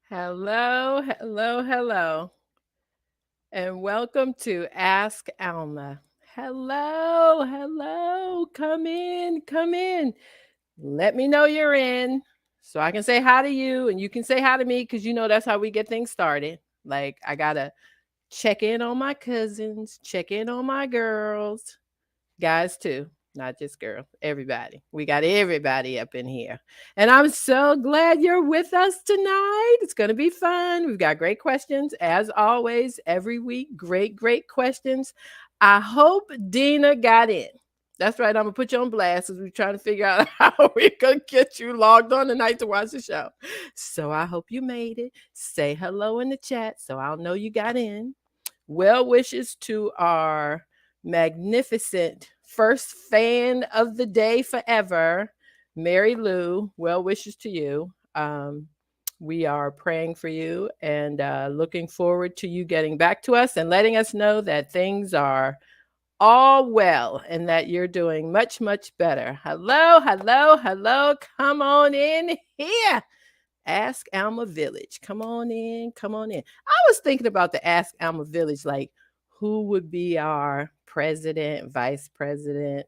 Hello, hello, hello, and welcome to Ask Alma. Hello, hello, come in, come in. Let me know you're in so I can say hi to you and you can say hi to me because that's how we get things started. Like, I gotta check in on my cousins, check in on my girls, guys too, not just girls, everybody. We got everybody up in here. And I'm so glad you're with us tonight. It's going to be fun. We've got great questions as always every week. Great questions. I hope Dina got in. That's right. I'm gonna put you on blast as we're trying to figure out how we're gonna get you logged on tonight to watch the show. So I hope you made it. Say hello in the chat so I'll know you got in. Well wishes to our magnificent first fan of the day forever, Mary Lou. Well wishes to you. We are praying for you and looking forward to you getting back to us and letting us know that things are all well and that you're doing much better. Hello, hello, hello. Come on in here. Ask Alma Village. Come on in. Come on in. I was thinking about the Ask Alma Village, like who would be our president, vice president,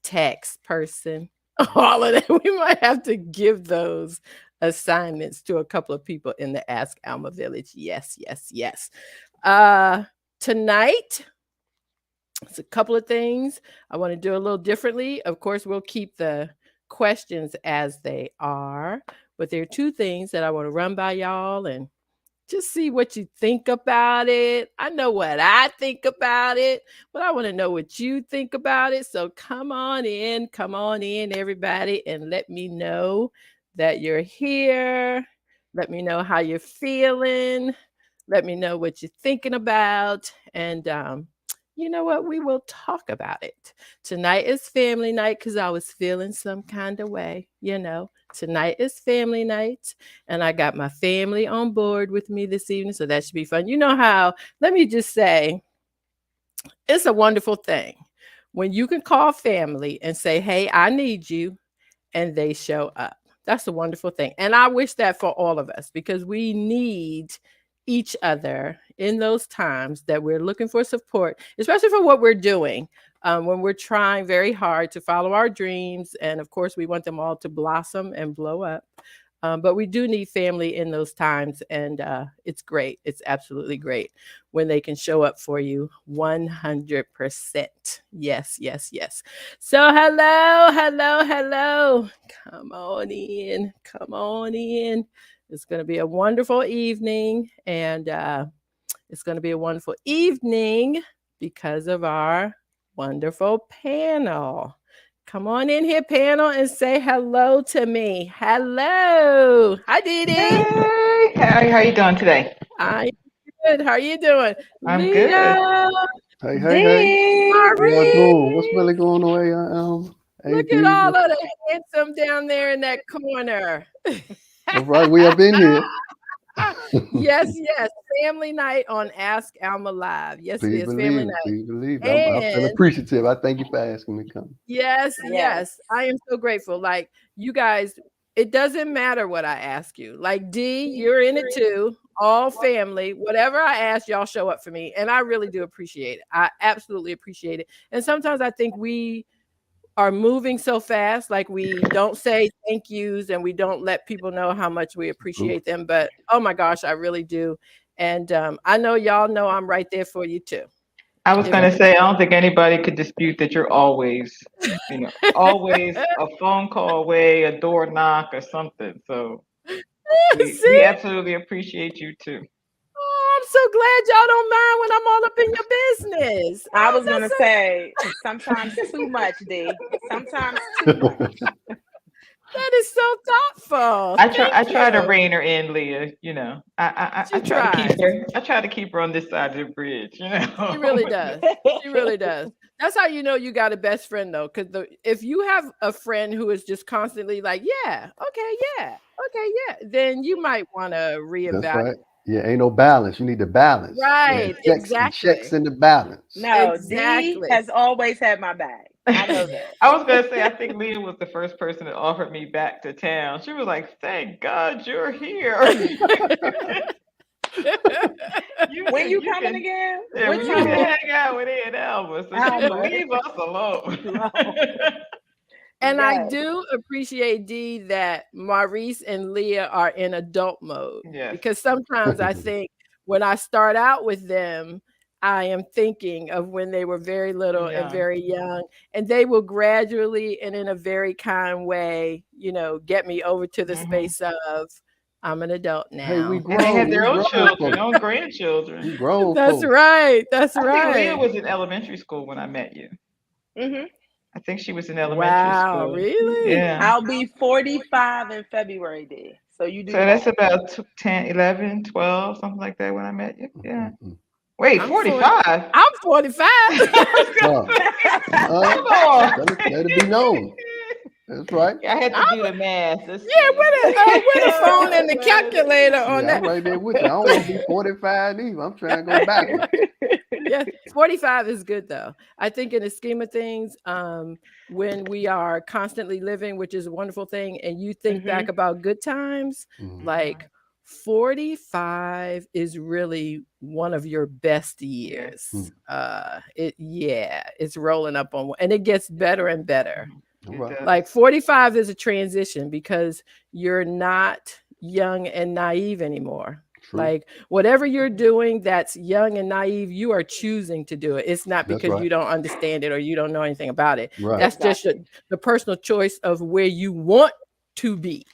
tax person, all of that. We might have to give those assignments to a couple of people in the Ask Alma Village. Yes, yes, yes. Tonight, it's a couple of things I want to do a little differently. Of course, we'll keep the questions as they are, but there are two things that I want to run by y'all and just see what you think about it. I know what I think about it, but I want to know what you think about it. So come on in, everybody, and let me know that you're here. Let me know how you're feeling. Let me know what you're thinking about. And you know what? We will talk about it. Tonight is family night because I was feeling some kind of way. Tonight is family night, and I got my family on board with me this evening, so that should be fun. You know how, let me just say, it's a wonderful thing when you can call family and say, hey, I need you, and they show up. That's a wonderful thing. And I wish that for all of us because we need each other in those times that we're looking for support, especially for what we're doing. When we're trying very hard to follow our dreams. And of course, we want them all to blossom and blow up. But we do need family in those times. And it's great. It's absolutely great when they can show up for you 100%. Yes, yes, yes. So, hello, hello, hello. Come on in. Come on in. It's going to be a wonderful evening. And it's going to be a wonderful evening because of our wonderful panel. Come on in here, panel, and say hello to me. Hello. Hi, Dee Dee. Hey, how you doing today? I'm good. How are you doing? I'm good. Leo, Hey. Dee. How y'all doing? What's Marie. really going on? Look at AD. all of the handsome down there in that corner. All right, we up in here. Yes, yes. Family night on Ask Alma Live. Yes, it Please is. Family believe it. night. Please believe it. I feel And appreciative. I thank you for asking me to come. yes, Yes. yes. I am so grateful. Like, you guys, it doesn't matter what I ask you. Like, D, you're in it too. All family. Whatever I ask, y'all show up for me. And I really do appreciate it. I absolutely appreciate it. And sometimes I think we are moving so fast, like we don't say thank yous and we don't let people know how much we Ooh, appreciate them. But oh my gosh, I really do. And I know y'all know I'm right there for you too. I was If going to say, I don't think anybody could dispute that you're always, always a phone call away, a door knock, or something. So we see, absolutely appreciate you too. oh, I'm so glad y'all don't mind when I'm all up in your business. I Oh, was that's gonna so say sometimes too much, D. Sometimes too much. that is so thoughtful. I Thank try to you. rein her in, Leah. I She try to keep tries. her. I try to keep her on this side of the bridge. She really does. She really does. That's how you know you got a best friend though, because if you have a friend who is just constantly like, yeah, okay, yeah, then you might want to that's reevaluate. right. Yeah, ain't no balance. You need the balance. Yeah, Right, checks exactly, and the balance. No, D exactly. has always had my back. I know that. I was gonna say, I think Leah was the first person that offered me back to town. She was like, "Thank God you're here. When you you coming can, again? yeah, What you can time? hang out with Aunt Alma, so she can Alma. leave us alone." Hello. And I Yes. do appreciate, Dee, that Maurice and Leah are in adult mode, Yes. because sometimes I think when I start out with them, I am thinking of when they were very little and Yeah. very young, and they will gradually and in a very kind way, get me over to the Hmm. space of I'm an adult Hey, we now. And they grown. have their We own grown children, folks. own grandchildren. We grown That's folks. right. That's I think Leah right. was in elementary school when I met you. Mhm. I think she was in elementary Wow, school. really? Yeah. I'll be 45 in February, D. So you do So the that's math. about 10, 11, 12, something like that when I met you. Yeah. Mm-mm. Wait, I'm 40. 45? I'm 45. I was gonna Uh, say, uh, hold on. let it be known. That's right. Yeah, I had to I'm do the math. Let's Yeah, see. with a phone and the calculator on Yeah, I'm that. right there with you. I don't want to be 45 either. I'm trying to go backwards. Yeah, 45 is good though. I think in the scheme of things, when we are constantly living, which is a wonderful thing, and you think back Mhm. about good times, Mhm. like 45 is really one of your best Yes. years. It's rolling up on, and it gets better and better. All It right. does. Like 45 is a transition because you're not young and naive anymore. True. Like whatever you're doing that's young and naive, you are choosing to do it. It's not That's because right. you don't understand it or you don't know anything about it. Right. That's just Exactly. the personal choice of where you want to be.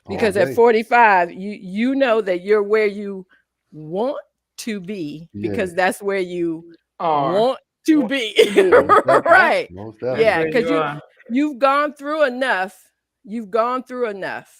All Because at day. 45, you know that you're where you want to be Yeah. because that's where you Or want to Want be. to be. Most definitely. Yep. Right. Most that's Yeah, definitely. where because you are. you've gone through enough. You've gone through enough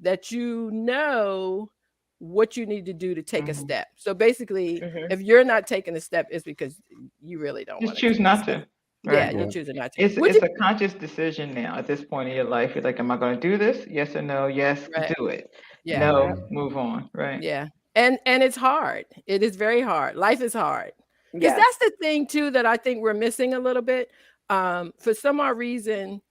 that you know what you need to do to take a Hmm. step. So basically, Mhm. if you're not taking a step, it's because you really don't Just want to choose take a not step. to. Yeah, Right. you're Right. choosing not to. It's Which it's is a conscious decision now at this point in your life. You're like, am I going to do this? Yes or no? Yes, right. do it. Yeah. No, Yep. Mhm. move on. Right. Yeah. And it's hard. It is very hard. Life is hard. Because Yes. that's the thing too that I think we're missing a little bit. For some odd reason,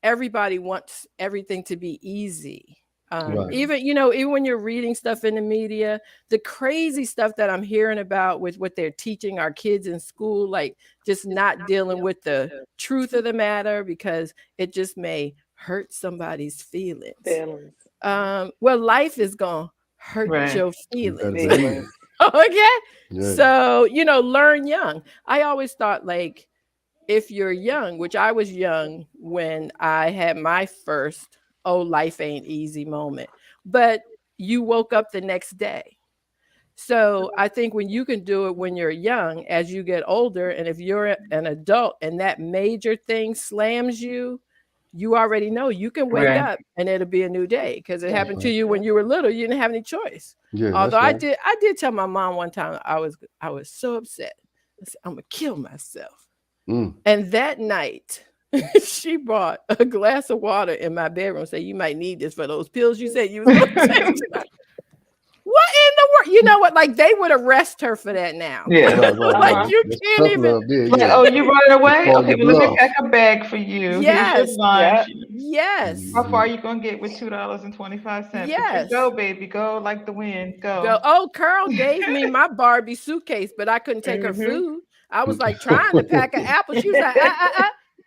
everybody wants everything to be easy. Right. Even when you're reading stuff in the media, the crazy stuff that I'm hearing about with what they're teaching our kids in school, like just not dealing with the truth of the matter because it just may hurt somebody's feelings. Feelings. Well, life is gonna hurt Right. your You better feelings. believe Feelings. it. Okay. Yeah. So, learn young. I always thought like if you're young, which I was young when I had my first, oh, life ain't easy moment, but you woke up the next day. So I think when you can do it when you're young, as you get older, and if you're an adult and that major thing slams you, you already know you can wake Right. up and it'll be a new day because it Then That's happened to right. you when you were little. You didn't have any choice. Yeah, Although that's right. I did tell my mom one time I was so upset. I said, I'm gonna kill myself. Mm. And that night, she brought a glass of water in my bedroom. Said, you might need this for those pills you said you was gonna take. What in the world? You know what? Like they would arrest her for that now. Yeah. Right, right, Like right. Uh-huh. you That's can't tough even. love there. Like, Yeah. oh, you running They away? call Okay, your well, let me bluff. pack a bag for you. Here's your Yes, lunch. Yep. yes, How far are Mhm. you gonna get with $2.25? But just yes. go, baby. Go like the wind. Go. Go. Oh, Carl gave me my Barbie suitcase, but I couldn't take her Mhm. food. I was like trying to pack an apple. She was like,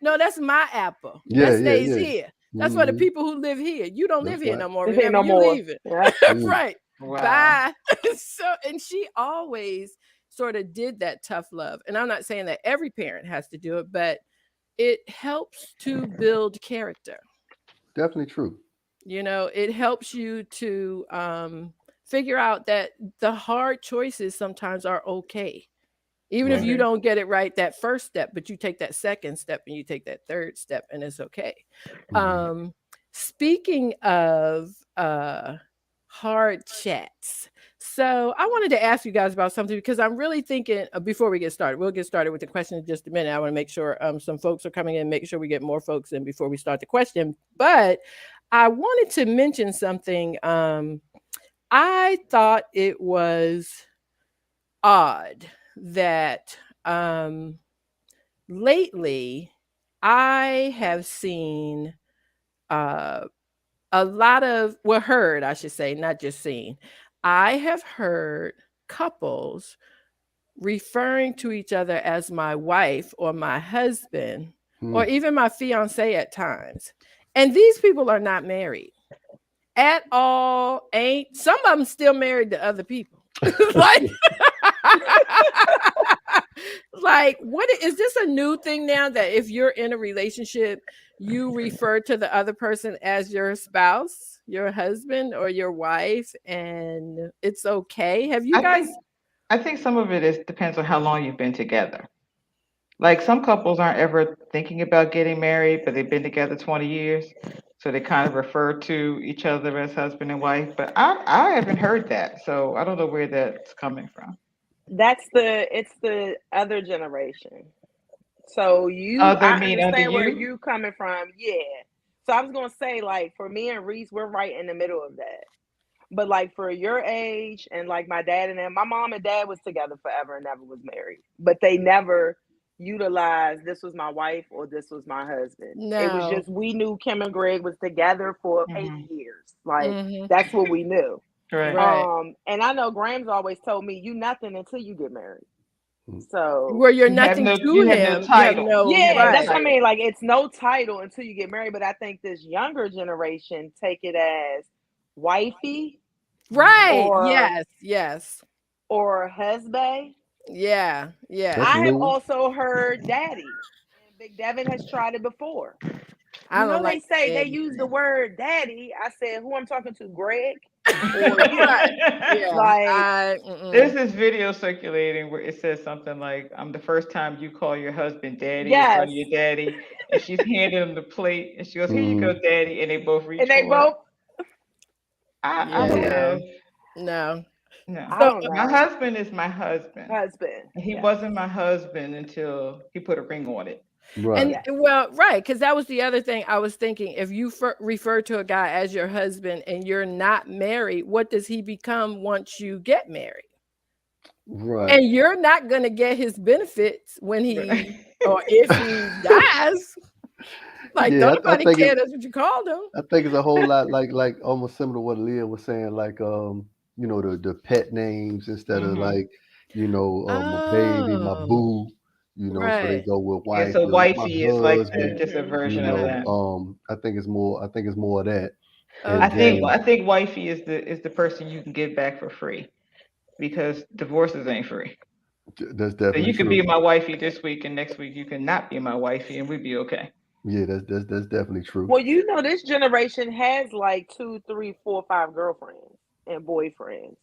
no, that's my apple. Yeah, That yeah, stays yeah. here. That's for the Hmm. people who live here. You don't live That's here right. no more. This ain't Remember, no you more. leaving. Yep. Mm. Right. Wow. Bye. And she always sort of did that tough love. And I'm not saying that every parent has to do it, but it helps to build character. Definitely true. It helps you to figure out that the hard choices sometimes are okay. Even if Right. you Mhm. don't get it right that first step, but you take that second step and you take that third step, and it's okay. Hmm. Um, Speaking of hard chats, so I wanted to ask you guys about something because I'm really thinking before we get started, we'll get started with the question in just a minute. I want to make sure some folks are coming in, make sure we get more folks in before we start the question. But I wanted to mention something. I thought it was odd that lately I have seen uh, a lot of, well, heard, I should say, not just seen. I have heard couples referring to each other as my wife or my husband or Hmm. even my fiance at times. And these people are not married at all. Ain't some of them still married to other people. Like, like, what is this a new thing now that if you're in a relationship, you refer to the other person as your spouse, your husband, or your wife, and it's okay? Have you I guys? think I think some of it is depends on how long you've been together. Like some couples aren't ever thinking about getting married, but they've been together 20 years. So they kind of refer to each other as husband and wife. But I haven't heard that. So I don't know where that's coming from. It's the other generation. So Other I mean under understand where you? you coming from. Yeah. So I was gonna say, like, for me and Reese, we're right in the middle of that. But like for your age and like my dad and them, my mom and dad was together forever and never was married. But they never utilized this was my wife or this was my husband. It was No. just we knew Kim and Greg was together for 80 Hmm. years. Like Hmm. that's what we knew. Right. Right. And I know Graham's always told me you nothing until you get married. Hmm. So Where you're You have nothing no to you have no him. You have title. no You have yeah, no that's right. what I title. mean. Like it's no title until you get married. But I think this younger generation take it as wifey Hmm. Right. or Yes. Yes. husband. Yeah. That's Yeah. I have new. also heard daddy, and Big Devin has tried it before. I You don't know, they like say they daddy use the thing. word daddy. I said, who I'm talking to, Greg or you? Right. Yeah. Like, I There's mm-mm. this video circulating where it says something like, "I'm the first time you call your husband daddy in front yes. of your daddy," and she's handing him the plate, and she goes, "Here you go, Hmm. daddy," and they both reach And they for it. both, I Yeah, don't Yeah. know. no. No. No, I So don't my know. husband is my husband. Husband. And he Yes. wasn't my husband until he put a ring on it. Right. and Yes. well, right, because that was the other thing I was thinking. If you refer to a guy as your husband and you're not married, what does he become once you get married? Right. And you're not gonna get his benefits when he Right. or if he dies. Like, Yeah, don't I nobody think care it's that's what you called him. I think it's a whole lot like almost similar to what Leah was saying, like the pet names instead of Hmm. like, my baby, my Oh, boo, so they right. go with Yeah, wife, so my wifey is like husband, just a Mm-hmm. version of that. I think it's more of that. I And Okay. think then I think wifey is the person you can get back for free because divorces ain't free. that's So definitely you could true. be my wifey this week and next week you can not be my wifey and we'd be okay. Yeah, that's definitely true. Well, you know, this generation has like two, three, four, five girlfriends and boyfriends.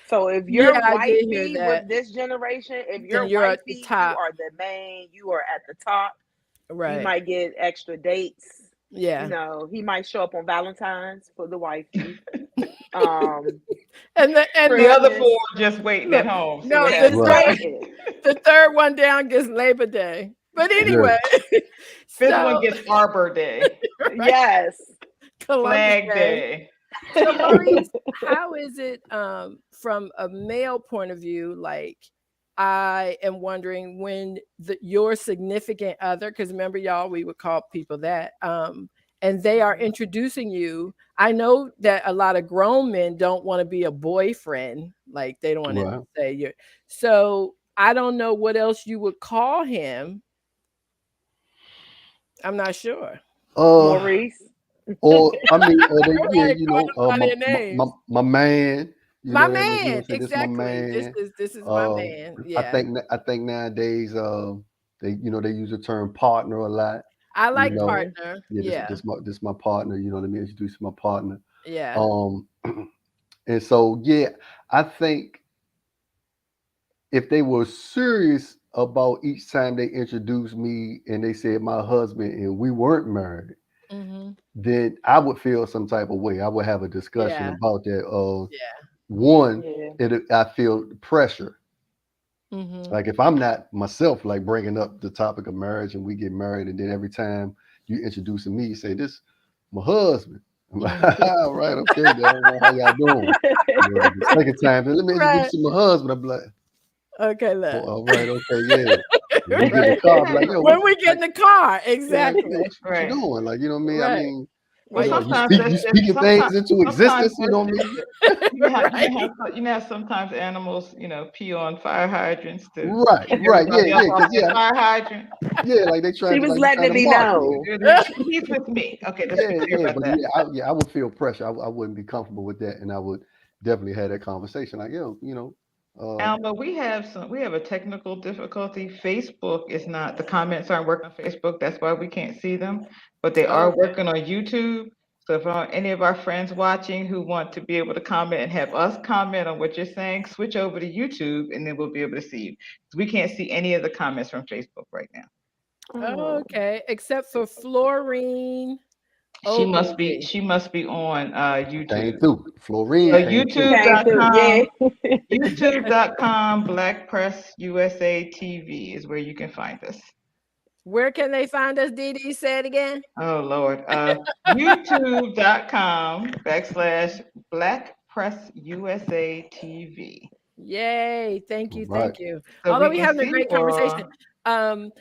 So if Yeah, you're I did hear wifey that. with this generation, if Then you're you're at the wifey, you top. are the main, you are at the top. You Right. might get extra dates. You Yeah. know, he might show up on Valentine's for the wifey. Um, And The the other Christmas, four just waiting at look, home. See no, what they the happens. just Right. third waiting. the third one down gets Labor Day. But Yeah. anyway, Fifth one so gets Arbor Day, right, Yes. Columbus Flag Day. Day. So Maurice, how is it from a male point of view? Like, I am wondering when your significant other, because remember, y'all, we would call people that, and they are Mhm. introducing you. I know that a lot of grown men don't want to be a boyfriend, like they don't want to Right. say you're. So I don't know what else you would call him. I'm not sure. Uh, Maurice. or I mean, or they, yeah, Right, call them by their names. my man, My We'll man, say this my exactly. This man. is this is my Um, man. Yeah. I think nowadays, they use the term partner a lot. I You like know, Hmm. partner. yeah, Yeah. this my partner. Let me introduce my partner. Yeah. Um, and so yeah, I think if they were serious about each time they introduced me and they said my husband and we weren't married, Mhm. then I would feel some type of way. I would have a discussion Yeah. about that. Yeah. One, Yeah. I feel pressure. Mhm. Like if I'm not myself, like bringing up the topic of marriage and we get married, and then every time you introducing me, you say this, my husband. I'm Mhm. like, all right, okay, then how y'all doing? The second time, then let me introduce Right. you to my husband. I'm like, Okay, oh, look. all right, okay, yeah. When we get in the Right. car, I'm like, yo, When what we get like in the car, yeah, like, exactly. yo, what you Right. doing? Like, you know what I mean? I Right. mean, Why Well, you sometimes you that's just speaking things into sometimes existence, you know that's what I just mean? right? you know how sometimes animals, pee on fire hydrants to Right, keep right, yeah, everybody else yeah, off because their fire hydrant. yeah, like She was they letting trying it to be market it. known. He's with me. Okay, let's be Yeah, clear yeah, about but that. I would feel pressure. I wouldn't be comfortable with that, and I would definitely have that conversation. Like, yo, Alma, we have a technical difficulty. Facebook is not the comments aren't working on Facebook. That's why we can't see them, but they are Okay. working on YouTube. So if any of our friends watching who want to be able to comment and have us comment on what you're saying, switch over to YouTube and then we'll be able to see you. We can't see any of the comments from Facebook right now. Oh. Okay. Except for Florine Ogilvy. She must be on came YouTube. through. So Florine came through. Came through. Yeah. YouTube.com, YouTube.com Black Press USA TV is where you can find us. Where can they find us, Dee Dee? Say it again. Oh Lord. YouTube.com / Black Press USA TV. Yay. Thank All you. right. Thank you. So Although we we're can having a see great you conversation. all.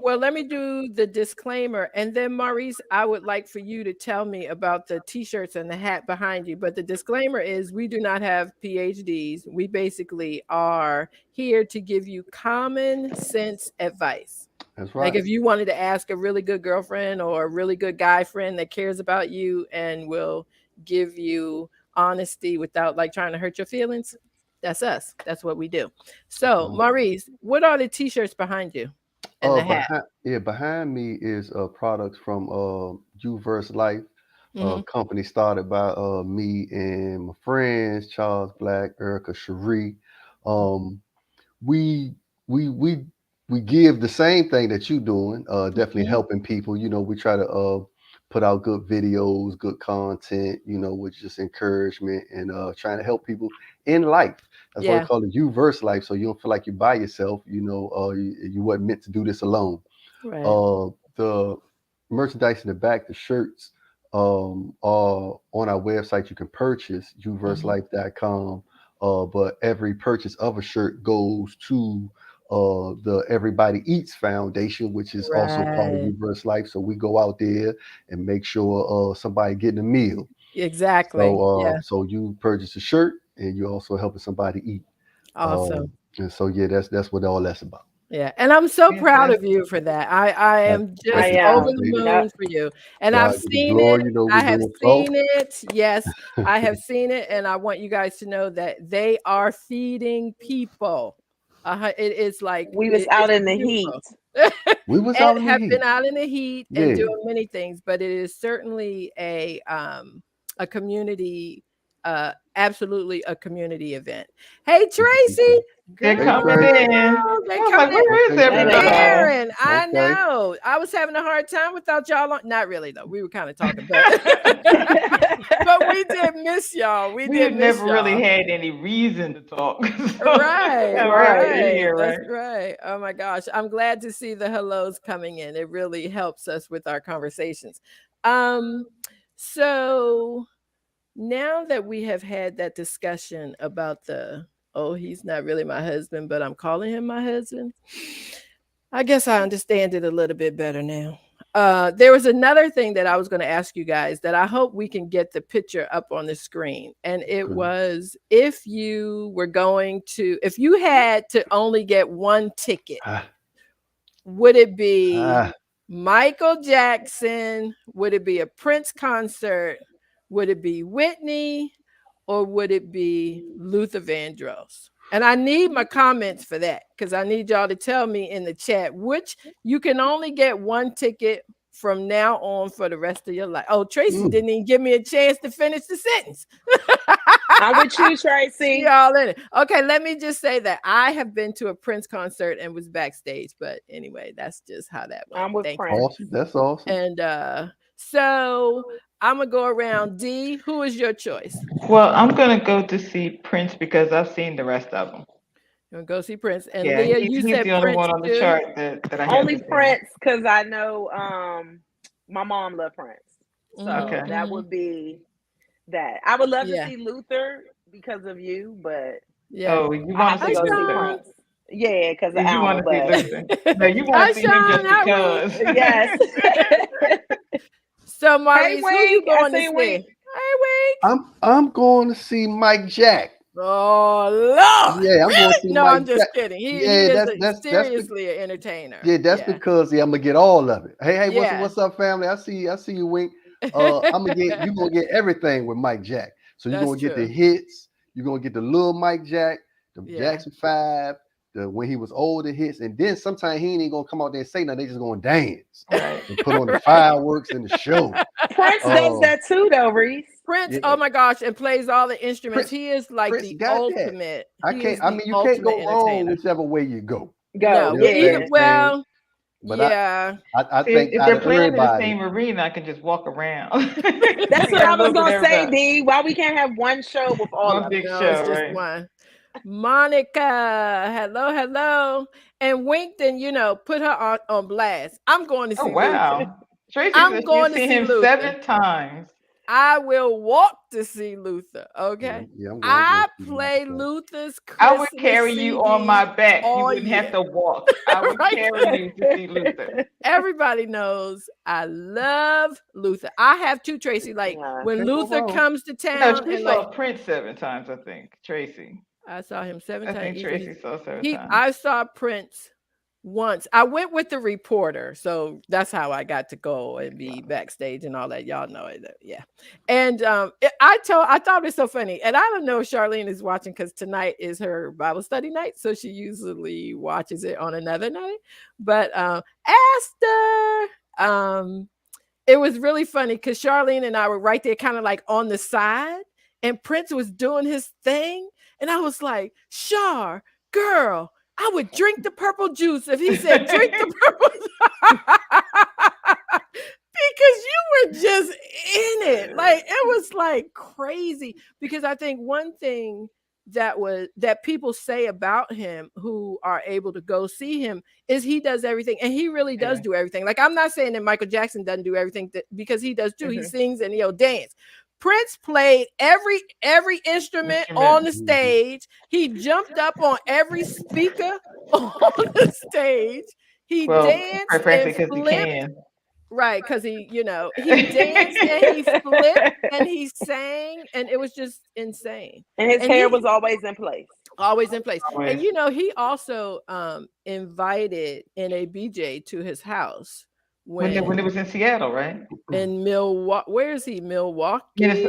Well, let me do the disclaimer. And then, Maurice, I would like for you to tell me about the t shirts and the hat behind you. But the disclaimer is we do not have PhDs. We basically are here to give you common sense advice. That's Like right. if you wanted to ask a really good girlfriend or a really good guy friend that cares about you and will give you honesty without like trying to hurt your feelings, that's us. That's what we do. So, Uh, Maurice, what are the t-shirts behind you and the hat? behind me is products from Uverse Life, Hmm. company started by me and my friends Charles Black, Erica Cherie. Um, we we we we give the same thing that you doing, definitely Hmm. helping people. We try to put out good videos, good content, with just encouragement and trying to help people in life. That's why we Yeah, call it you verse life, so you don't feel like you're by yourself. You wasn't meant to do this alone. right. The merchandise in the back, the shirts, are on our website. You can purchase Hmm. uverselife.com. But every purchase of a shirt goes to the Everybody Eats Foundation, which is also part of Right. Uverse Life. So we go out there and make sure somebody getting a meal. Exactly. So Yeah. so you purchase a shirt and you also helping somebody eat. Awesome. And so yeah, that's what all that's about. Yeah, and I'm so proud of Fantastic. you for that. I I, am I I just over am. the appreciate it. moon Yep. for you. And I've God give the seen it. glory. I We're have doing seen both. it. Yes, I have seen it, and I want you guys to know that they are feeding people. It is like We was out it's in the heat. beautiful. We was And out in the have been heat. out in the heat and Yeah. doing many things, but it is certainly a community, absolutely a community event. Hey Tracy, 100%. They're girl, Hey coming Tracy. in. they I was coming like, in. where is Okay, Hey Tracy. everybody? there. Sharon, I Okay. know. I was having a hard time without y'all. Not really though. We were kind of talking, but but we did miss y'all. We We did have miss never really y'all. had any reason to talk. So Right, we're happy to Right. be right. here, That's right? right. Oh my gosh. I'm glad to see the hellos coming in. It really helps us with our conversations. Um, so now that we have had that discussion about oh, he's not really my husband, but I'm calling him my husband. I guess I understand it a little bit better now. There was another thing that I was going to ask you guys that I hope we can get the picture up on the screen. And it Good. was if you had to only get one ticket, Ah, would it be ah. Michael Jackson? Would it be a Prince concert? Would it be Whitney? Or would it be Luther Vandross? And I need my comments for that because I need y'all to tell me in the chat which you can only get one ticket from now on for the rest of your life. Oh, Tracy Mm. didn't even give me a chance to finish the sentence. I'm with you, She Tracy. all in it. Okay, let me just say that I have been to a Prince concert and was backstage. But anyway, that's just how that went. I'm with Thank you. Prince. Awesome. That's awesome. And so I'm gonna go around. D, who is your choice? Well, I'm gonna go to see Prince because I've seen the rest of them. You're gonna go see Prince. And Yeah, Leah, you he's said the only Prince one on the too? chart that I Only haven't seen. Prince, because I know my mom loved Prince. Mm-hmm, So Okay. that mm-hmm. would be that. I would love to Yeah, see Luther because of you, but yeah. Oh, you I want have to to Hi, see go see Luther? Sean. Prince. Yeah, because of You want Alma, to see but Luther. No, you want Hi, to see him Sean. just Hi, Wink. because. yes. So, Hey, Maurice, who you Wink. I going to seen see? Wink. Hey, Wink. I'm going to see Mike Jack. Oh, Lord. Yeah, I'm going to Really? see No, Mike I'm just Jack. kidding. He Yeah, is that's seriously an entertainer. yeah, that's Yeah. because I'm gonna get all of it. Hey, Yeah. what's up, family? I see you, Wink. I'm gonna get you gonna get everything with Mike Jack. So you're That's gonna get the true. hits. You're gonna get the little Mike Jack, the Yeah. Jackson 5, the when he was older hits, and then sometimes he ain't even gonna come out there and say nothing. They just gonna dance Right. and put on the Right. fireworks and the show. Prince does Uh, that too, though, Reese. Prince, yeah, oh my gosh, and plays all the instruments. Prince He is like Prince the got that. ultimate. I He can't. is I the mean, you can't ultimate go wrong entertainer. whichever way you go. Go, No, You know but what I'm either yeah. saying? well, But yeah. I See, think if out they're of playing in the everybody, same arena, I can just walk around. That's I what got I to was look at gonna say, everybody. D. Why we can't have one show with all One of big them? No, it's show, just right? one. Monica, hello, hello. And winked and, put her on blast. I'm going to Oh see Luther. wow. Tracy I'm says she's going to seen see him Luther. 7 times. I will walk to see Luther. yeah, Okay. yeah, I'm going I to see Mike play Jack. Luther's I would Christmas carry you on CDs my back. You all wouldn't have year. to walk. I would Right? carry you to see Luther. Everybody knows I love Luther. I have two, Tracy. Like Yeah. when Can't go Luther wrong. comes to No, town, she and like saw Prince 7 times, I think. Tracy. I saw him seven I times. think Either Tracy saw seven he times. I saw Prince once. I went with the reporter, so that's how I got to go and be backstage and all that. Y'all know it, yeah. And I thought it was so funny, and I don't know if Charlene is watching because tonight is her Bible study night, so she usually watches it on another night. But Esther, it was really funny because Charlene and I were right there, kind of like on the side, and Prince was doing his thing, and I was like, Char, girl, I would drink the purple juice if he said drink the purple because you were just in it. Like it was like crazy. Because I think one thing that people say about him who are able to go see him is he does everything, and he really does Yeah. do everything. Like I'm not saying that Michael Jackson doesn't do everything because he does too. He Mhm. sings and he'll dance. Prince played every instrument on the Instrument. Mhm. stage. He jumped up on every speaker on the stage. He Well, quite danced frankly, and because he flipped. can. Right, because he danced and he flipped and he sang, and it was just insane. And his And hair he was always in place. always in place. And Always. he also invited NABJ to his house When it when was in Seattle, right? in Milwaukee. Where is he? Milwaukee,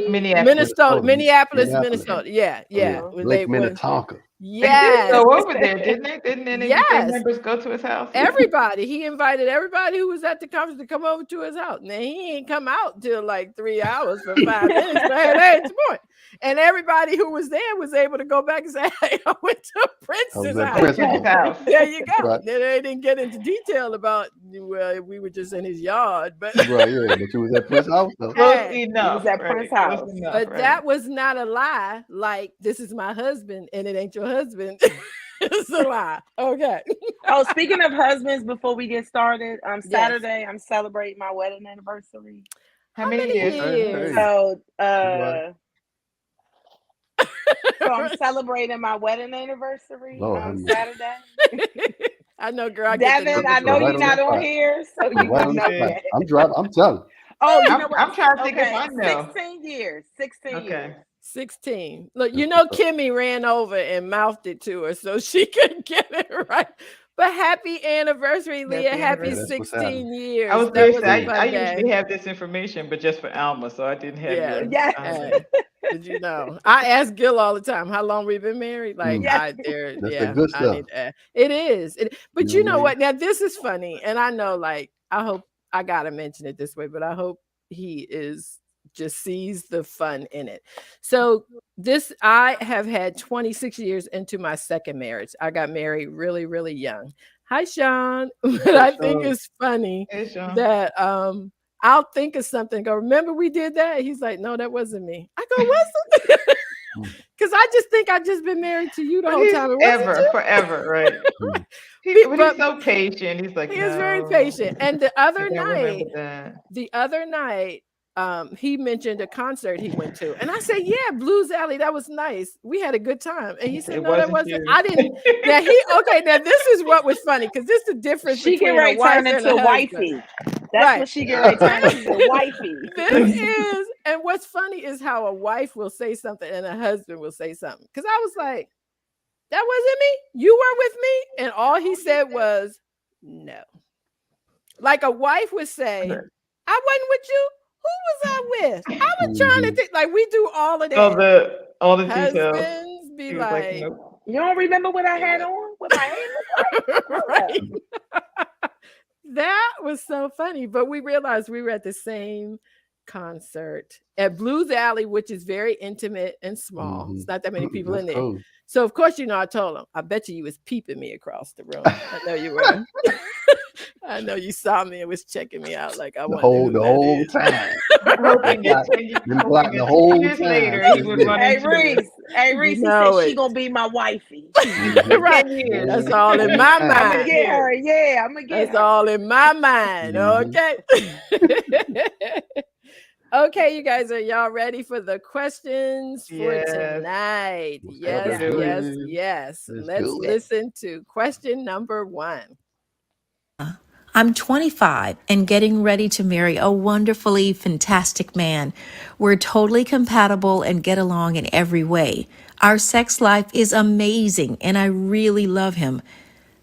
Minneapolis. Minnesota, Minnesota, Minneapolis, Minneapolis. Minnesota. Yeah, Yeah, yeah. Uh-huh. When Lake when Minnetonka. They did yes, go over there, didn't they? Didn't NABJ yes. members go to his house? Everybody. He invited everybody who was at the conference to come over to his house. Now he ain't come out till like 3 hours for 5 minutes, but hey, that's the point. And everybody who was there was able to go back and say, "Hey, I went to I was Prince's at Went house." Prince's to his house. house. There you go. Right, They didn't get into detail about well, we were just in his yard, but right, yeah. But you was at Prince's house though. Close hey, He was enough, at right? Prince's Close house. enough, but right? that was not a lie. Like this is my husband, and it ain't your husband. It's a lie. Okay. Oh, speaking of husbands, before we get started, Yes. Saturday I'm celebrating my wedding anniversary. How How many many years? Okay, years? hey, So all right. I'm celebrating my wedding anniversary Lord have mercy. Saturday. I know, girl. I get the Devin, Put, I put nervous her know right you're on the not laugh. on spot. here, so Put her you right wouldn't on the know spot. yet. I'm driving. I'm telling. Oh, you I'm know what? I'm trying to think if Okay, I know. 16 years. 16 Okay. years. 16. Look, That's what's up. Kimmy ran over and mouthed it to her so she could get it right. But happy anniversary, Leah. Happy Happy Yeah, anniversary. that's what's happening. 16 I years. was That going to was a say Hey, I fun day. usually have this information, but just for Alma, so I didn't have Yes. yours. Yes. Hey, did you know? I ask Gil all the time how long we've been married. Like mm, Yes. that's the yeah, good I stuff. need to. It is. But You know you what I know mean? what? Now this is funny, and I know, like, I hope I gotta mention it this way, but I hope he is just sees the fun in it. So I have had 26 years into my second marriage. I got married really, really young. Hi, Sean. But Hey, I think Sean. it's funny Hey, Sean. that I'll think of something. Go, remember we did that? He's like, no, that wasn't me. I go, was it? Mm, Because I just think I just been married to you the But whole he's time. It wasn't ever, forever, right? mm. But he's but so patient. He's like, he is very no, patient. And I don't remember that. the other night, he mentioned a concert he went to. And I said, yeah, Blues Alley, that was nice. We had a good time. And he said, It no, that wasn't wasn't. you. I didn't. Now okay, now this is what was funny, because this is the difference She get between a ready to wife turn and a into husband. wifey. That's Right. what she get ready to turn This, into, the wifey. this is, and what's funny is how a wife will say something and a husband will say something. Because I was like, that wasn't me. You were with me. And all he said was, no. Like a wife would say, I wasn't with you. Who was I with? I was trying to Mhm. think. Like we do all of all that. the all the details. Husbands be He was like, like, nope. You don't remember what I had on? What my hair looked like? Hold right. up. That was so funny. But we realized we were at the same concert at Blues Alley, which is very intimate and small. It's Mhm. not that many people That's in there. cool. So of course, I told him, I bet you was peeping me across the room. I know you were. I know you saw me and was checking me out like I The wonder whole who the that whole is. time. Been hoping that plotting, 10, been hoping plotting the that whole 10 years time. later he Just would this. run Hey into you. Reese. Hey You Reese, he said know she it. gonna be my wifey. Mhm. Right. 10 years. That's Whole all in whole my time. I'ma 10 mind. get years. her. Yeah, I'ma get That's her. all in my mind. Mhm. Okay. Okay, you guys, are y'all ready for the questions for Yes. tonight? Let's Let's Yes, do it. yes, do it. yes. Let's Let's do it. listen to question number one. I'm 25 and getting ready to marry a wonderfully fantastic man. We're totally compatible and get along in every way. Our sex life is amazing and I really love him.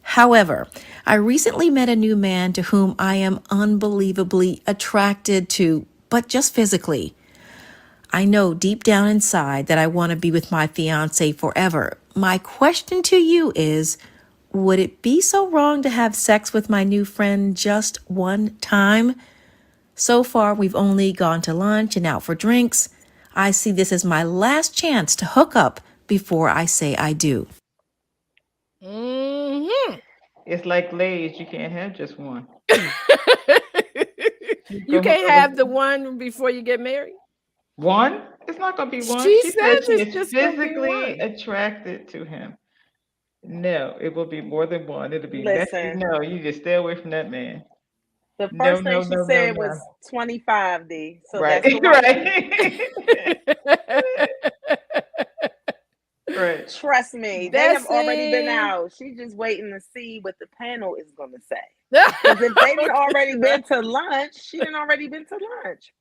However, I recently met a new man to whom I am unbelievably attracted to, but just physically. I know deep down inside that I want to be with my fiance forever. My question to you is, would it be so wrong to have sex with my new friend just one time? So far, we've only gone to lunch and out for drinks. I see this as my last chance to hook up before I say I do. Hmm. It's like Lay's. You can't have just one. You You go hook can't up have the with one before you get married. one. It's not gonna be one. She She said says she it's is just gonna be physically one. attracted to him. No, it will be more than one. It'll be messy. Listen, No, you just stay away from that man. the No, first thing no, she no, no, said was no. 25 D. So Right, that's the wifey. right, right. Trust me, they have already been Bessie. out. She's just waiting to see what the panel is gonna say. Because if they didn't already been to lunch, she didn't already been to lunch.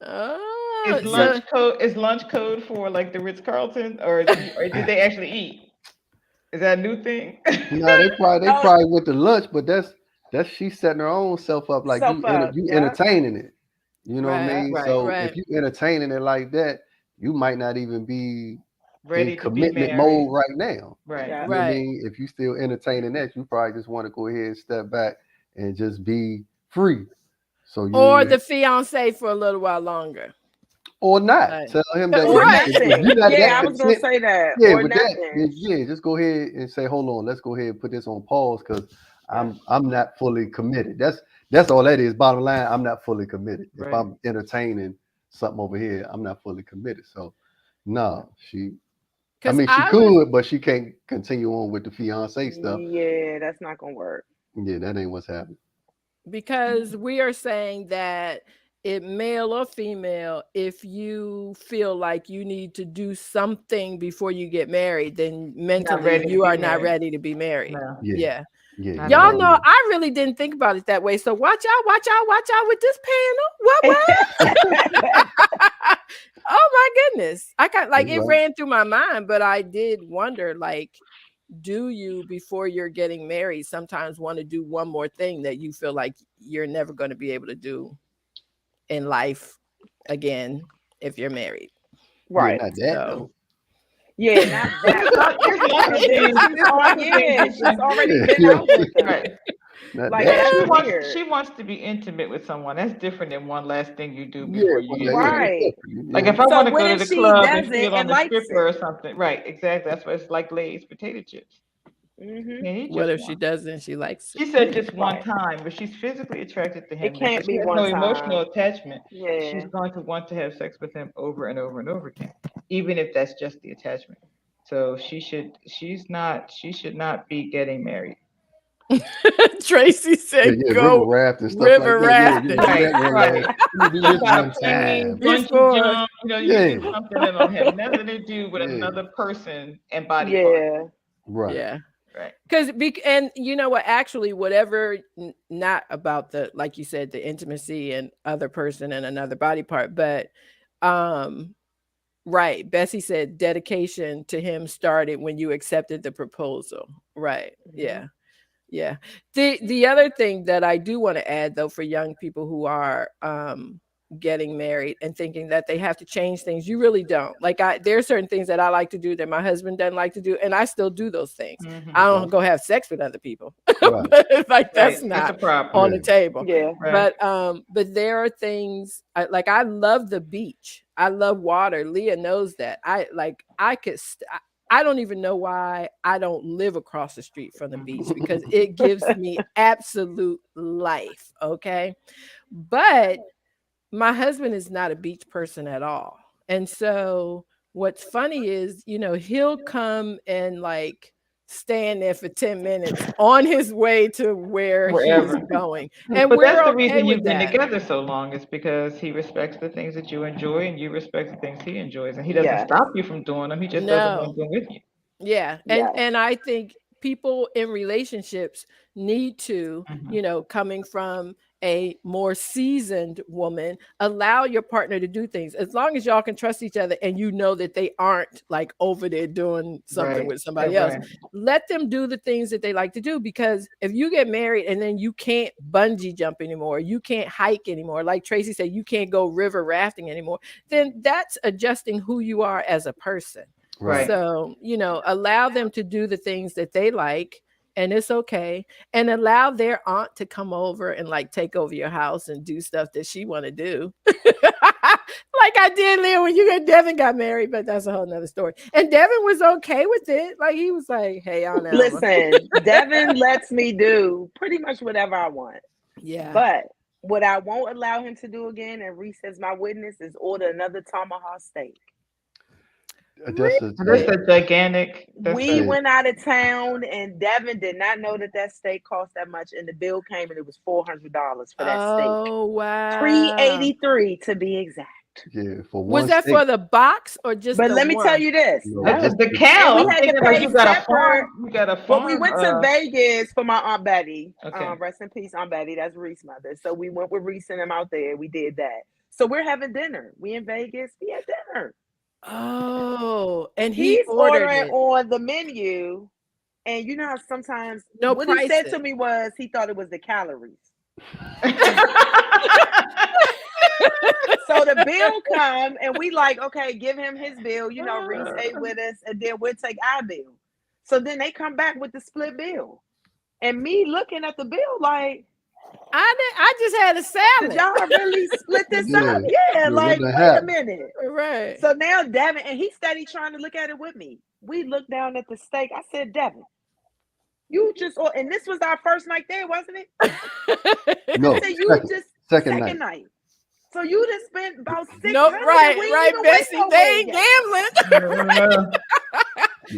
Oh, Is so lunch code for like the Ritz Carlton, or did they actually eat? Is that a new thing? No, they Oh, probably went to lunch, but that's she setting her own self up like self up. you Yep. entertaining it. You know what I right, mean? Right. So if right. you entertaining it like that, you might not even be in Ready to be commitment married. mode right now. Right. Yeah. You know what I Right. mean? If you still entertaining that, you probably just want to go ahead and step back and just be free. So Or you the fiance for a little while longer. or not Like, tell him that Or if nothing. you're not that Yeah, I was gonna content, say that. yeah, Or with that, nothing. then yeah, just go ahead and say, hold on, let's go ahead and put this on pause because Yeah. I'm not fully committed. That's all that is. Bottom line, I'm not fully committed. If Right. I'm entertaining something over here, I'm not fully committed. So no, I because mean she I was could, but she can't continue on with the fiance stuff. Yeah, that's not gonna work. Yeah, that ain't what's happening. because we are saying that it male or female, if you feel like you need to do something before you get married, then Not mentally ready to you be are not married. ready to be married. No, Yeah, Yeah. yeah, not you at Y'all gotta all. know be. I really didn't think about it that way. So watch out with this panel. What? Oh my goodness. I got like You it right. ran through my mind, but I did wonder like, do you before you're getting married sometimes want to do one more thing that you feel like you're never going to be able to do in life again if you're married? Yeah, Right. not that So though. Yeah, not that There's part. lots of And then things. she's There's all lots of things yeah, you she's can. already Yeah, been yeah, out with Right. them. not Like that But that's she though. wants weird. she wants to be intimate with someone. That's different than one last thing you do Yeah, before you well, get yeah, married. it's Right. different. Like Yeah. if I So want to what go to if the she club does and it feel on and the likes stripper it? or something, right? Exactly. That's what it's like Lay's potato chips. Hmm. You need what just if she one. doesn't? She likes it. She said just one Right. time, but she's physically attracted to It him, but can't she be has one no emotional time. attachment. She's Yeah. going to want to have sex with him over and over and over again, even if that's just the attachment. So she should not be getting married. Tracy Yeah, said, yeah, river "Go raft and stuff like river that. Yeah, rafting." yeah, do Right, that one right. last. Let me do Some this kind of one swimming, time. bungee Before, jump. You Yeah, do something that don't have nothing to do with yeah, another person and body part. Yeah. right. yeah. Right. Because and you know what? Actually, whatever, not about the, like you said, the intimacy and other person and another body part, but um, right. Bessie said dedication to him started when you accepted the proposal. Right. Hmm. Yeah. Yeah. The other thing that I do want to add though for young people who are getting married and thinking that they have to change things, you really don't. Like there are certain things that I like to do that my husband doesn't like to do, and I still do those things. Mm-hmm. I Okay, don't go have sex with other people. right. But like Right. that's That's a not problem. on Yeah, the table. Yeah. Right. But there are things like I love the beach. I love water. Leah knows that. I don't even know why I don't live across the street from the beach because it gives me absolute life. Okay. But my husband is not a beach person at all. And so what's funny is, he'll come and like stand there for 10 minutes on his way to where he's Wherever. going. And But that's we're the okay reason with you've been that. together so long, is because he respects the things that you enjoy and you respect the things he enjoys. And he doesn't Yes. stop you from doing them. He just doesn't want No. to do them with you. Yeah, Yes. and I think people in relationships need to, Hmm. coming from a more seasoned woman, allow your partner to do things as long as y'all can trust each other and you know that they aren't like over there doing something Right. with somebody else. Right. Let them do the things that they like to do, because if you get married and then you can't bungee jump anymore, you can't hike anymore, like Tracy said, you can't go river rafting anymore, then that's adjusting who you are as a person. right. Right. So, allow them to do the things that they like, and it's okay. And allow their aunt to come over and like take over your house and do stuff that she want to do. Like I did, Leah, when you and Devin got married, but that's a whole nother story. And Devin was okay with it. Like he was like, "Hey, Aunt Alma." Listen, Devin lets me do pretty much whatever I want. Yeah. But what I won't allow him to do again, and Reese is my witness, is order another tomahawk steak. That's a And that's yeah, Really? a gigantic. That's We a. yeah. went out of town, and Devin did not know that that steak cost that much, and the bill came, and it was $400 for that steak. Oh, Three wow. eighty three to be exact. Yeah, for Was one that for steak. the box or just But the let me tell one? you this: No, That's no, just the the and cow. we I'm had to thinking like pay you got a separate. farm. You got a Well, we farm. went to Vegas for my Aunt Betty. Okay. Rest in peace, Aunt Betty. That's Reese's mother. So we went with Reese and them out there. We did that. So we're having dinner. We in Vegas. We had dinner. Oh, and he He's ordered ordering it. on the menu, and you know how sometimes No what he said prices. to me was he thought it was the calories. So the bill come, and we like, okay, give him his bill. You know, Reese ate with us, and then we'll take our bill. So then they come back with the split bill, and me looking at the bill like, I just had a did salad. y'all really split this yeah, up? Yeah, yeah. What like the wait a hell? minute. Right. So now Devin, and he steady trying to look at it with me. We looked down at the steak. I said, Devin, you just, and this was our first night there, wasn't it? I No, said, you second just second second night. night. So you just spent about No, 600 and right, we ain't right, even went Bessie. They nowhere ain't yet. gambling.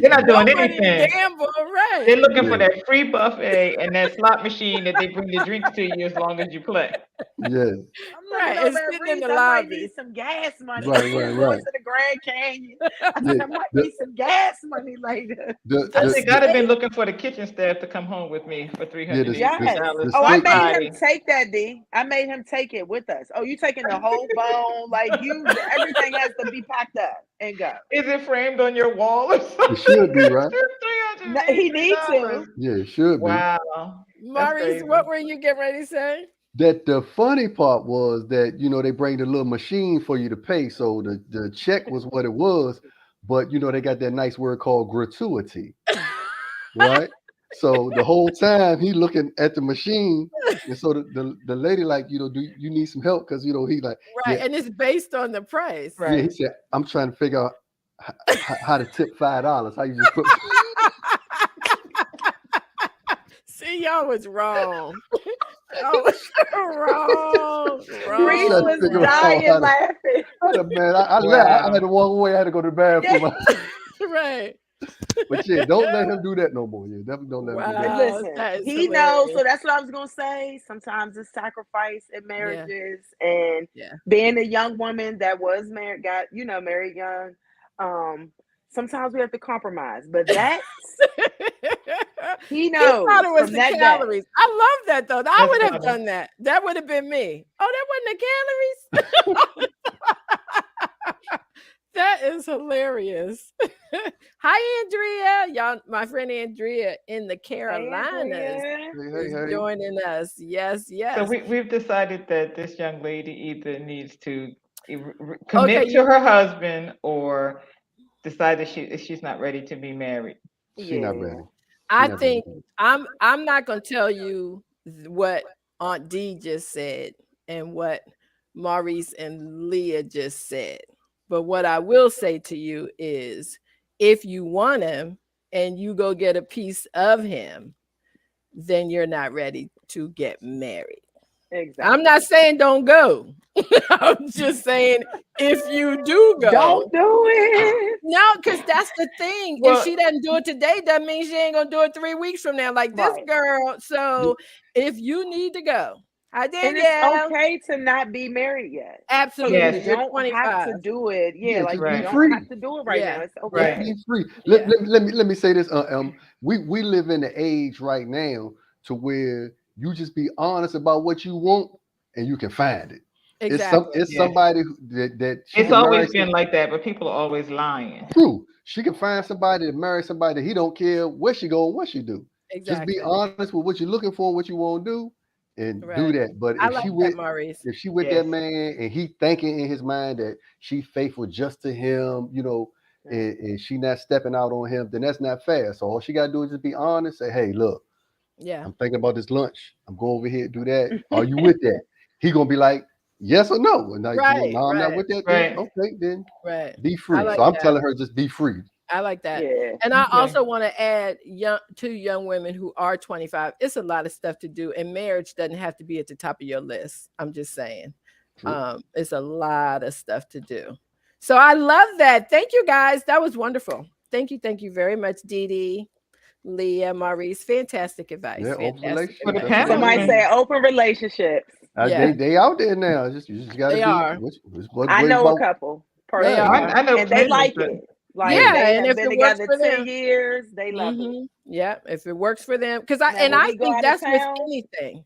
They're not doing No money to anything. gamble. Right. They're looking for Yeah, that free buffet and that slot machine that they bring the drinks to you as long as you play. yeah. I'm looking Right. And over at sitting in Reese. the I might need lobby. some gas money. Right, Like we right, was going right. to the Grand Canyon. I Yeah. said, I might The need some gas money later. the A I the, think I'd have the been steak? looking for the kitchen staff to come home with me for three yeah hundred and fifty Yes. dollars the Oh, I free steak made was him body. take that, D. I made him take it with us. Oh, you taking the whole bone? Like everything has to be packed up and go. Is it framed on your wall or it something? should be right. Three hundred No, and he eighty-three need dollars. to. Yeah, it should be. Wow, that's Maurice, what crazy. were you getting ready to say? That the funny part was that they bring the little machine for you to pay, so the check was what it was, but they got that nice word called gratuity, right? So the whole time he looking at the machine, and so the lady like do you need some help? Because he like Right. yeah And it's based on the price. yeah he Right. said I'm trying to figure out how to tip $5. How you just put See, y'all was wrong. Y'all was wrong. I'm Reese trying to Wrong. was figure out dying laughing. man I left I had Wow. to walk away. I had to go to the Yeah. bathroom. Right. But yeah, don't let him do that no more. Yeah, definitely don't let him do that. Wow, Listen, that is he knows. hilarious. So that's what I was gonna say. Sometimes it's sacrifice in Yeah, marriages, and yeah. being a young woman that was married, got married young. Um, Sometimes we have to compromise, but that's he He thought knows it was from the that day. calories. I love that though. I That's would have funny. done that. That would have been me. Oh, that wasn't the calories? That is hilarious. Hi, Andrea. Y'all, my friend Andrea in the Hey, Carolinas Andrea. Hey, hey, is hey. joining us. Yes, So yes. we've decided that this young lady either needs to Okay, commit to her husband or decide that she's not ready to be married. She not Yeah, ready. She I not ready. think I'm not gonna tell you what Aunt D just said and what Maurice and Leah just said. But what I will say to you is if you want him and you go get a piece of him, then you're not ready to get married. I'm not exactly. saying don't go. I'm just saying if you do go, Don't do it. no, because that's the thing. If Well, she doesn't do it today, that means she ain't gonna do it 3 weeks from now. Like this Right. girl. Yeah, So if you need to go, hi And it's Danielle. okay to not be married yet. So you Absolutely, yes, you're don't have 25. to do it. Yeah, yeah, like just you be right, don't free. have to do it right now. Yeah, It's Just yeah, right. be okay. free. yeah. Let me say this. We live in the age right now to where you just be honest about what you want and you can find it. Exactly. It's Yes. somebody that she It's can marry. always been like that, but people are always lying. True. She can find somebody to marry somebody that he don't care where she go and what she do. Just be Exactly. honest with what you're looking for, what you want to do, and do Right. that. But I like that, Maurice. if she with that Yes. man and he thinking in his mind that she faithful just to him, Right. and she not stepping out on him, then that's not fair. So all she gotta do is just be honest, say, hey, look, Yeah. I'm thinking about this lunch. I'm going over here to do that. Are you with that? He gonna be like, yes or no. And like, Right. no, I'm not Right. with that, then Right. okay, then Right. be I free. So like I'm that. telling her just be free. I like that. Yeah. And I Okay. also want to add two young women who are 25. It's a lot of stuff to do, and marriage doesn't have to be at the top of your list. I'm just saying. True. It's a lot of stuff to do. So I love that. Thank you guys. That was wonderful. Thank you very much, Dee Dee, Leah, Maurice. Fantastic advice. Yeah, open Fantastic For relationship. the That's advice. what it panel, Somebody is. said open relationships. Yeah, They out there now. You just got to they be. are. It's what I it's know a about. couple They Yeah, personally, are. I know and they plenty, like but it. yeah, Like Yeah, they and have if been it works together for 10 them, years. They love it. yeah, if it works for them, because I Now, and when I we go think out of that's with town, anything.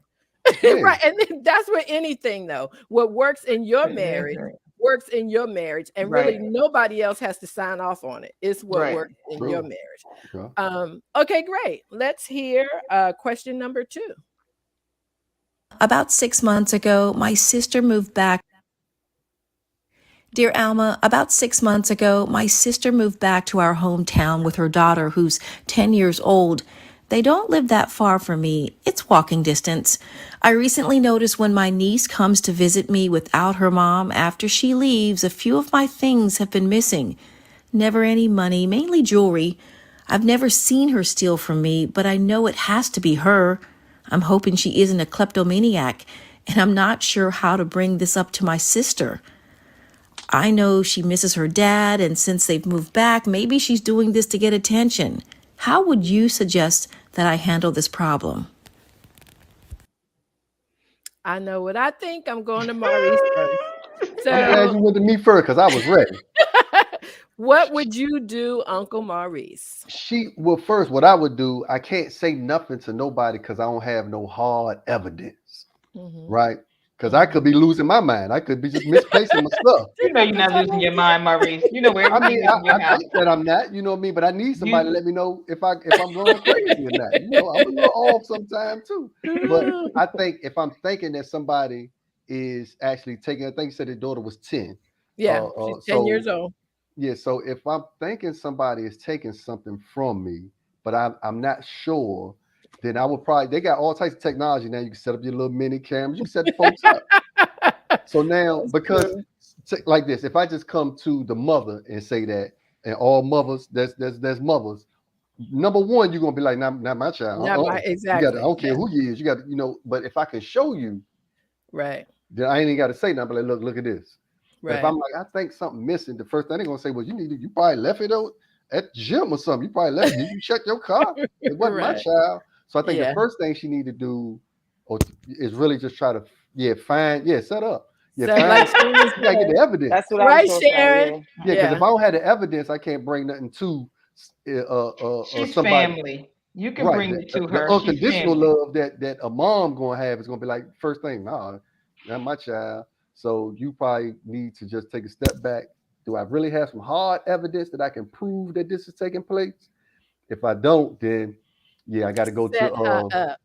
yeah, Right, and then that's with anything though. What works in your that's marriage right. works in your marriage, and really Right. nobody else has to sign off on it. It's what Right. works in your true. marriage. Yeah. Okay, great. Let's hear question number 2. About 6 months ago, my sister moved back. Dear Alma, about 6 months ago, my sister moved back to our hometown with her daughter, who's 10 years old. They don't live that far from me. It's walking distance. I recently noticed when my niece comes to visit me without her mom, after she leaves, a few of my things have been missing. Never any money, mainly jewelry. I've never seen her steal from me, but I know it has to be her. I'm hoping she isn't a kleptomaniac, and I'm not sure how to bring this up to my sister. I know she misses her dad, and since they've moved back, maybe she's doing this to get attention. How would you suggest that I handle this problem? I know what I think. I'm going to Maurice first. I'm glad So, you went to me first because I was ready. what would you do, Uncle Maurice? Well, first, what I would do, I can't say nothing to nobody because I don't have no hard evidence, Hmm. right? Because I Hmm. could be losing my mind. I could be just misplacing my stuff. You know you're not losing your mind, Maurice. You know where I mean, everything is in your I house. think that I'm not, you know what I mean? But I need somebody to You let me know if I'm going crazy or not. You know, I'm a little off sometimes too. But I think if I'm thinking that somebody is actually taking, I think you said the daughter was 10. Yeah, she's 10 So years old. yeah, so if I'm thinking somebody is taking something from me, but I'm not sure, then I would probably they got all types of technology now. You can set up your little mini cameras, you can set the folks up. So now, That's because true. like this, if I just come to the mother and say that, and all mothers, there's mothers. Number one, you're gonna be like, not my child. Not my You got to. I exactly. don't care Yeah. who you is. You got to, But if I can show you, Right. then I ain't even got to say nothing. But like, look at this. But if Right. I'm like, I think something missing, the first thing they're gonna say, well, you probably left it out. at the gym or something. You probably left. Did you check your car? It wasn't my Right. child. So I think the Yeah. first thing she need to do is really just try to find set up. Yeah, So like find Sharon you gotta get the said, evidence. That's what I was right, gonna say. Sharon? Yeah. Yeah, because if Yeah. I don't have the evidence, I can't bring nothing to She's somebody. family. You can Right. bring it to The her. She's unconditional family. love that a mom gonna have is gonna be like first thing, nah, not my child. So you probably need to just take a step back. Do I really have some hard evidence that I can prove that this is taking place? If I don't, then yeah, Set her up.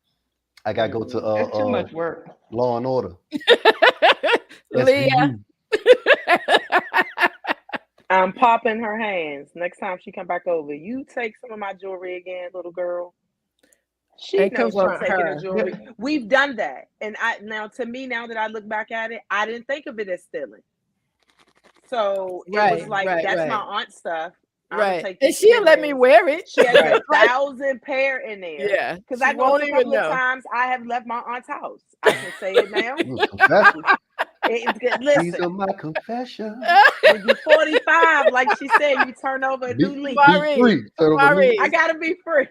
I gotta go to That's too much work. Law and Order. Leah. SVU. I'm popping her hands next time she come back over. You take some of my jewelry again, little girl. She And knows she's confront taking the her. jewelry. We've done that, and I now to me now that I look back at it, I didn't think of it as stealing. So it was Right, like right, that's my right, aunt's stuff. I'm gonna right. take And these she'll let me earrings. wear it. She has Right. a Like, 1,000 pair in there yeah. because I She noticed won't a even couple of know. times I have left my aunt's house. I can say it now. Confession. It's good. These Listen, are my confessions. when you 45, like she said, you turn over a Be new leaf. be Maurice. free. Turn over new. I Maurice. gotta be free.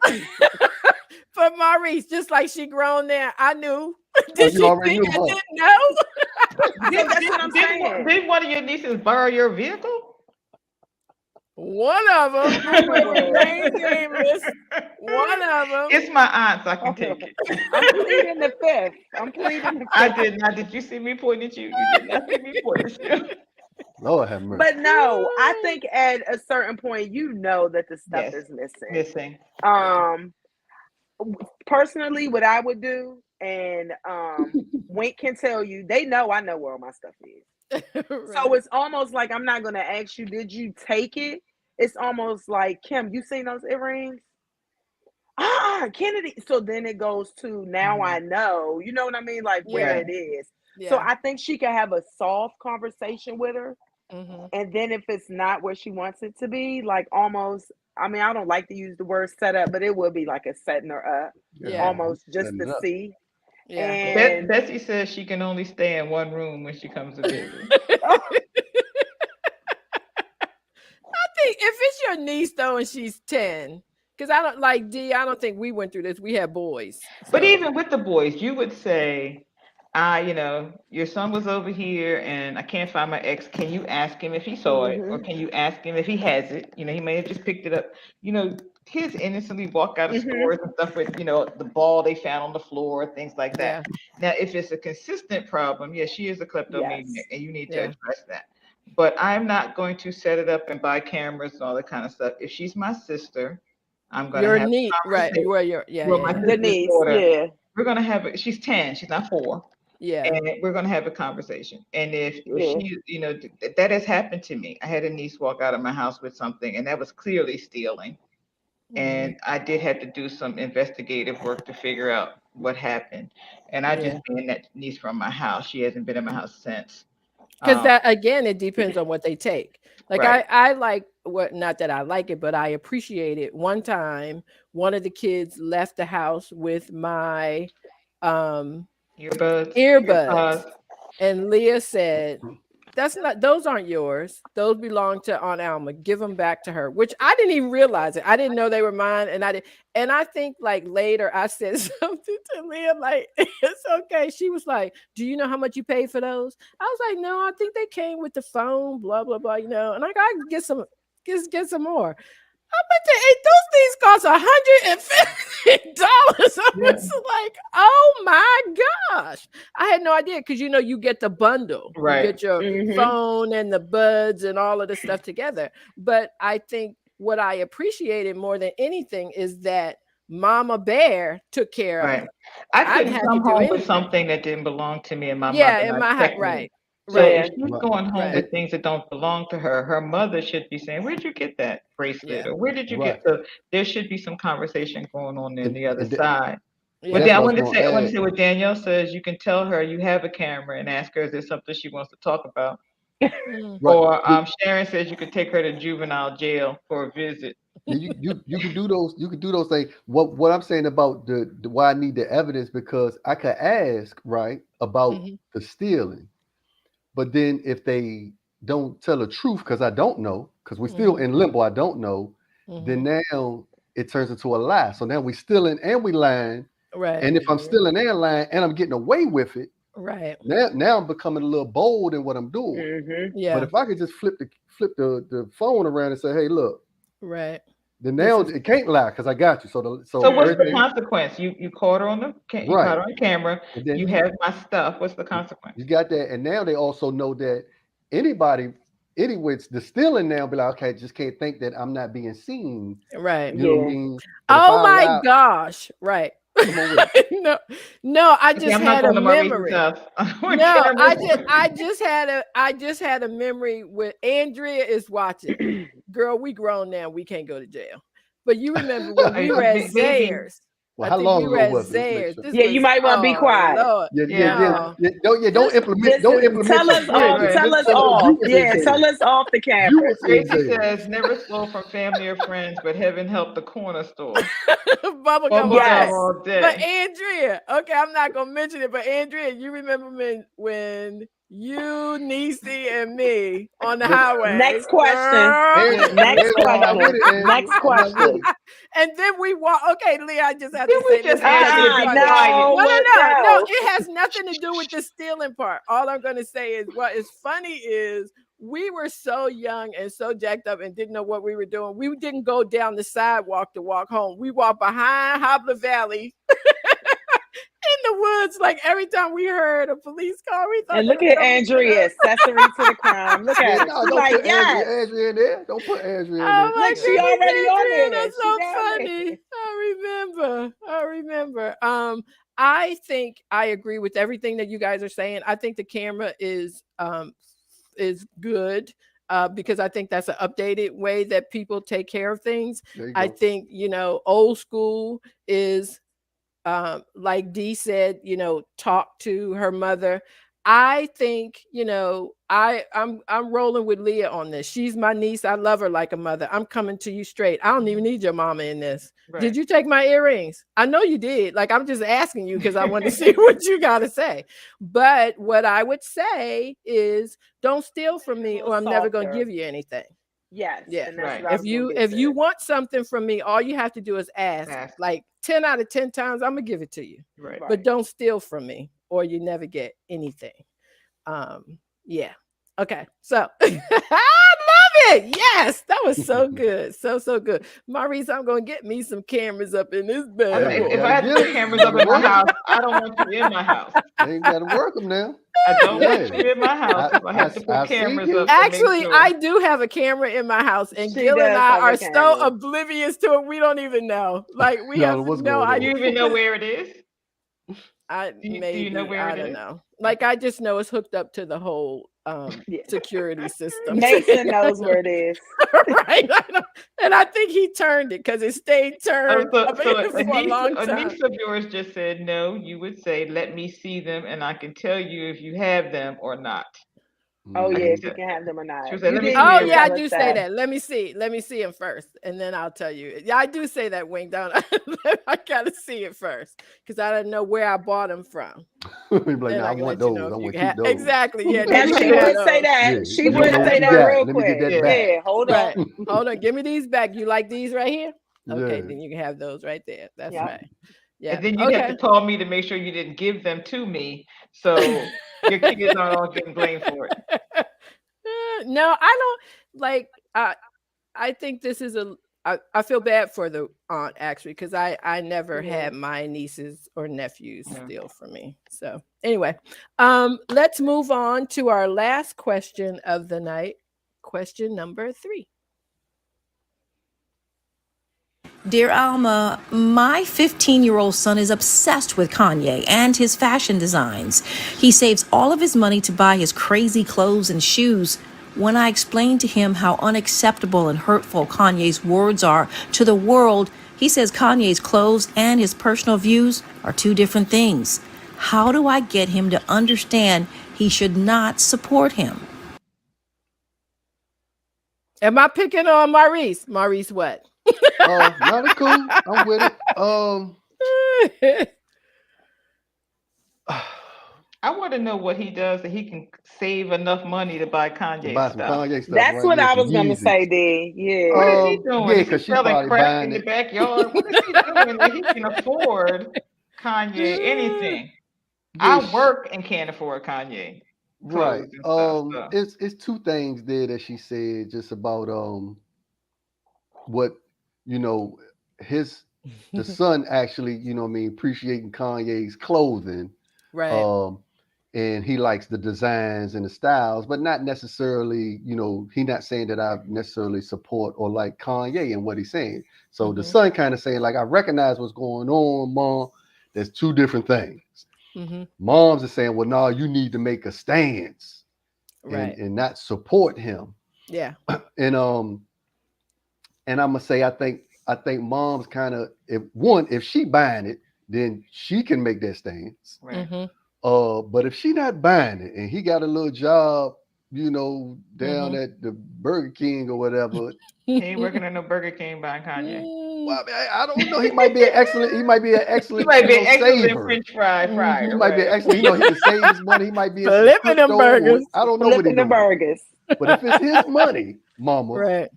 For Maurice, just like she grown there. I knew. Oh, Did you she already think knew, I huh? didn't know? So that's what I'm saying. Did one of your nieces borrow your vehicle? One of them, I who know will what. remain nameless. One of them. It's my aunt, so I can take it. I'm pleading the fifth. I'm pleading the I fifth. did not. Did you see me pointing at you? You did not see me pointing at you. Lord have mercy. But no, I think at a certain point, you know that the stuff Yes, is missing. missing. Yeah. Um, Personally, what I would do, and Wink can tell you, they know I know where all my stuff is. So Right. it's almost like I'm not gonna ask you, did you take it? It's almost like Kim, you seen those earrings? Kennedy. So then it goes to now Mhm. I know, you know what I mean? Like where Yeah. Right. it is. So Yeah. I think she can have a soft conversation with her. Hmm. And then if it's not where she wants it to be, like almost, I mean, I don't like to use the word set up, but it would be like a setting her up Yeah, Yeah. I'm almost just setting to it up. see. Yeah. And Betsy says she can only stay in one room when she comes to visit. oh, Think if it's your niece though and she's 10, because I don't like D, I don't think we went through this. We had boys. But So even with the boys, you would say, your son was over here and I can't find my ex. Can you ask him if he saw it? Or mm-hmm, can you ask him if he has it? He may have just picked it up. Kids innocently walk out of mm-hmm, stores and stuff with, the ball they found on the floor, things like that. yeah. Now, if it's a consistent problem, yes, she is a kleptomaniac yes, and you need to Yeah. address that. But I'm not going to set it up and buy cameras and all that kind of stuff. If she's my sister, I'm going to Your have niece, a right. You conversation. were your yeah, Well, yeah, my yeah. sister's Denise, daughter, yeah, we're gonna have it. She's 10, she's not 4, Yeah. and we're gonna have a conversation. And if yeah, she, that has happened to me. I had a niece walk out of my house with something, and that was clearly stealing. Hmm. And I did have to do some investigative work to figure out what happened. And I just Yeah. banned that niece from my house. She hasn't been in my house since. Because Um, that again, it depends on what they take. Like right. I like what not that I like it, but I appreciate it. One time, one of the kids left the house with my um Earbuds, earbuds. earpods. And Leah said, "That's not those aren't yours. Those belong to Aunt Alma. Give them back to her." Which I didn't even realize it. I didn't know they were mine, and I did. And I think like later I said something to Leah like, "It's okay." She was like, "Do you know how much you paid for those?" I was like, "No, I think they came with the phone. Blah blah blah. You know." And I got to get some, get some more. I bet those things cost $150. I Yeah. was like, oh my gosh. I had no idea because you get the bundle. You Right. get your mm-hmm, phone and the buds and all of the stuff together. But I think what I appreciated more than anything is that Mama Bear took care of Right. it. I I didn't couldn't have to come do home with anything. something that didn't belong to me and my mother Yeah, in not my house. checking me. Right. So if Right. yeah, she's Right. going home Right. with things that don't belong to her, her mother should be saying, "Where'd you get that bracelet?" Yeah. Or "Where did you Right. get the?" There should be some conversation going on in And, the other and side. But Yeah. that's then I what I was want to going say, I to want to add. say what Danielle says. You can tell her you have a camera and ask her, "Is there something she wants to talk about?" Mm. Right. Or Sharon says you could take her to juvenile jail for a visit. Yeah, you can do those. You can do those things. What I'm saying about the why I need the evidence because I could ask right about Hmm. the stealing, but then if they don't tell the truth, because I don't know, because we're still Hmm. in limbo, I don't know. then Mhm. now it turns into a lie. So now we stealing and we lying. Right. And if I'm stealing and lying and I'm getting away with it, Right. now I'm becoming a little bold in what I'm doing. Mm-hmm. But Yeah. if I could just flip the phone around and say, hey, look, Right. then This now is it can't lie because I got you. So So what's the everything consequence? You caught her on you right. caught her on camera. And then You have my stuff. What's the consequence? you got that, and now they also know that anybody, anyway, the stealing now be like, okay, just can't think that I'm not being seen. right. You know what I Yeah. mean? But if Oh I my allow, gosh. Right. come on with it. no, no, I Okay, just I'm not had a going to Maurice's memory. house on No, camera. I just had a memory with Andrea is watching. Girl, we grown now. We can't go to jail. But you remember when we were at Baby. Zayre's? Well, I how think long we were ago at was it? Let's make Zayre's. sure. This Yeah, you was might want to be quiet. Lord. Yeah. No. Don't This implement, don't Listen, implement your All friend. right. tell Let's us Tell go. us off. you was in Yeah, tell jail. us off the You camera. was in Tracy jail. says never stole from family or friends, but heaven help the corner store. Bubblegum Bubblegum okay. Yes. all But day. Andrea, okay, I'm not gonna mention it, but Andrea, you remember when you, Niecy, and me on the But highway, Next question. girl. Yeah, Next Andrew, I'm not with question. it, Andrew. Next I'm not with question. it. And then we walk. Okay, Leah, I just have Did to we say this just because ask you to it's be funny. quiet? No, no, No, no, no. no. It has nothing to do with the stealing part. All I'm gonna say is what is funny is we were so young and so jacked up and didn't know what we were doing. We didn't go down the sidewalk to walk home. We walked behind Hobler Valley in the woods. Like every time we heard a police car, we thought And they look were at coming to get Andrea, us. accessory to the crime. Look Yeah, at her. no, She don't like, put yes. Andrew in there. Don't put Andrew in Oh there. my Look, she already goodness, on Andrea, there. that's She so down there. funny. I remember. I think I agree with everything that you guys are saying. I think the camera is good. Because I think that's an updated way that people take care of things. There you I go. think, old school is like Dee said, talk to her mother. I think, I'm rolling with Leah on this. She's my niece. I love her like a mother. I'm coming to you straight. I don't even need your mama in this. Right. Did you take my earrings? I know you did. Like I'm just asking you because I want to see what you got to say. But what I would say is don't steal from A me little or I'm never going to softer. give you anything. Yes, Yeah. and that's Right. what I If was gonna you get if you to. want something from me, all you have to do is ask. Ask. Like 10 out of 10 times, I'm gonna give it to you. Right. But Right. don't steal from me, or you never get anything. Yeah. Okay. So I love it. Yes, that was so good. So good. Maurice, I'm gonna get me some cameras up in this I bad said, Hey, boy. if I gotta had to get put them. cameras You up gotta in my work them. house, I don't want you in my house. Ain't gotta work them now. I don't want Yeah. you in my house if I have to I put see cameras you. up to make Actually, sure. I do have a camera in my house, and She Gil and does I have a are so camera. oblivious to it. We don't even know. Like we No, have what's no going Do on? idea you even know because where it is? I Do you know maybe where I it don't is? know. Like Okay. I just know it's hooked up to the whole Yeah. security system. Mason knows where it is. Right? And I think he turned it because it stayed Oh, turned so up so for a long a time. niece of yours just said no. You would say, "Let me see them, and I can tell you if you have them or not." Oh Like yeah, you Hmm. if you said, can have them or she not. would say, You "Let me did see Oh the used to yeah, I earrings." tell us do say that. that. Let me see him first, and then I'll tell you. Yeah, I do say that, Wing. Down. I gotta see it first because I don't know where I bought them from. He be like, Then nah, I I can want let you know those. if I you want can to keep have those. exactly. Yeah, then Now you she can have would say those. Yeah, that. She you don't would know say what you that got. real Let me get quick. that Yeah, back. Yeah, hold on. Right. Hold on. Give me these back. You like these right here? Okay, Yeah. then you can have those right there. That's Yep. right. and Yeah. then you'd have to Okay. call me to make sure you didn't give them to me, so your kids aren't all getting blamed for it. No, I don't like. I think this is a. I feel bad for the aunt actually because I never Yeah. had my nieces or nephews Yeah. steal from me. So anyway, let's move on to our last question of the night. Question number 3. Dear Alma, my 15-year-old son is obsessed with Kanye and his fashion designs. He saves all of his money to buy his crazy clothes and shoes. When I explain to him how unacceptable and hurtful Kanye's words are to the world, he says Kanye's clothes and his personal views are two different things. How do I get him to understand he should not support him? Am I picking on Maurice? Maurice, what? No, that's cool. I'm with it. I want to know what he does that he can save enough money to buy To Kanye buy some stuff. Kanye stuff, That's right? what Yeah, I some was gonna say, Yeezys. D. What is Yeah. he doing? Yeah, Is he because she selling probably crack buying in the it. backyard? What is he doing that he can afford Kanye anything? Yeah, I work and can't afford Kanye right. clothes and stuff. So It's two things there that she said just about what you know his the son actually, what I mean, appreciating Kanye's clothing. Right. Um, and he likes the designs and the styles, but not necessarily, he not saying that I necessarily support or like Kanye and what he's saying. So the Mhm. son kind of saying, like, I recognize what's going on, mom. There's two different things. Mhm. Moms are saying, well, no, you need to make a stance and Right. and not support him. Yeah. And I'm gonna say, I think mom's kind of, if she buying it, then she can make that stance. right. Mhm. But if she not buying it and he got a little job, down Mhm. at the Burger King or whatever, He ain't working at no Burger King buying Kanye. well, I mean, I don't know. He might be an excellent. He might be an He excellent, might be an excellent saver. French fry He fryer, Mhm. might be an right? excellent. He can save his money. He might be in some Flipping them crypto, or burgers. I don't know what he Flipping the doing. burgers. But if it's his money, mama, Right.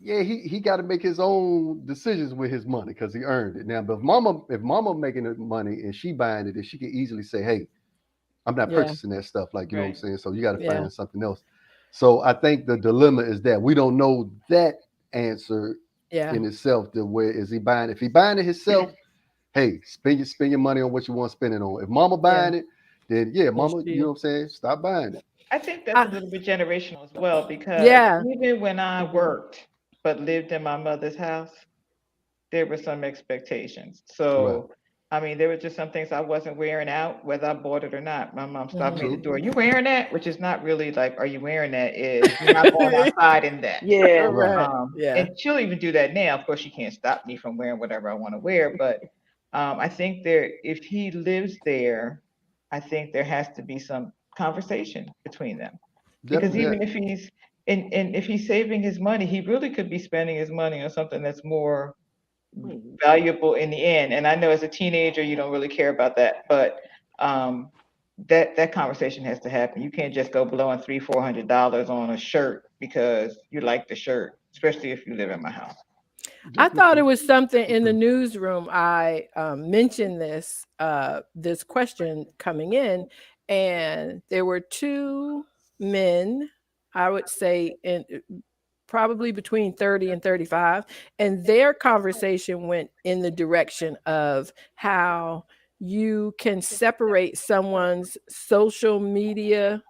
yeah, he got to make his own decisions with his money because he earned it. Now, but if mama making the money and she buying it, then she can easily say, hey, I'm not Yeah. purchasing that stuff. Like, you know what I'm Right. saying? So you got to Yeah. find something else. So I think the dilemma is that we don't know that answer Yeah. in itself. The where is he buying? If he buying it himself, hey, spend your money on what you want to spend it on. If mama Yeah. buying it, then yeah, And mama, you know she. what I'm saying? Stop buying it. I think that's a I, little bit generational as well because yeah. even when I Mhm. worked but lived in my mother's house, there were some expectations. Right. So, I mean, there were just some things I wasn't wearing out, whether I bought it or not. My mom stopped Mhm. me at the True. door. You wearing that? Which is not really like, are you wearing that? Is you're not going outside in that. Yeah. Right. Right. Yeah. And she'll even do that now. Of course, she can't stop me from wearing whatever I want to wear. But I think if he lives there, I think there has to be some conversation between them. Because Definitely even that. if and if he's saving his money, he really could be spending his money on something that's more Mhm. valuable in the end. And I know as a teenager, you don't really care about that, but um, that conversation has to happen. You can't just go blowing $300-400 on a shirt because you like the shirt, especially if you live in my house. I Definitely thought it true. was something in the Okay. newsroom. I mentioned this question coming in, and there were two men. I would say in probably between 30 and 35, and their conversation went in the direction of how you can separate someone's social media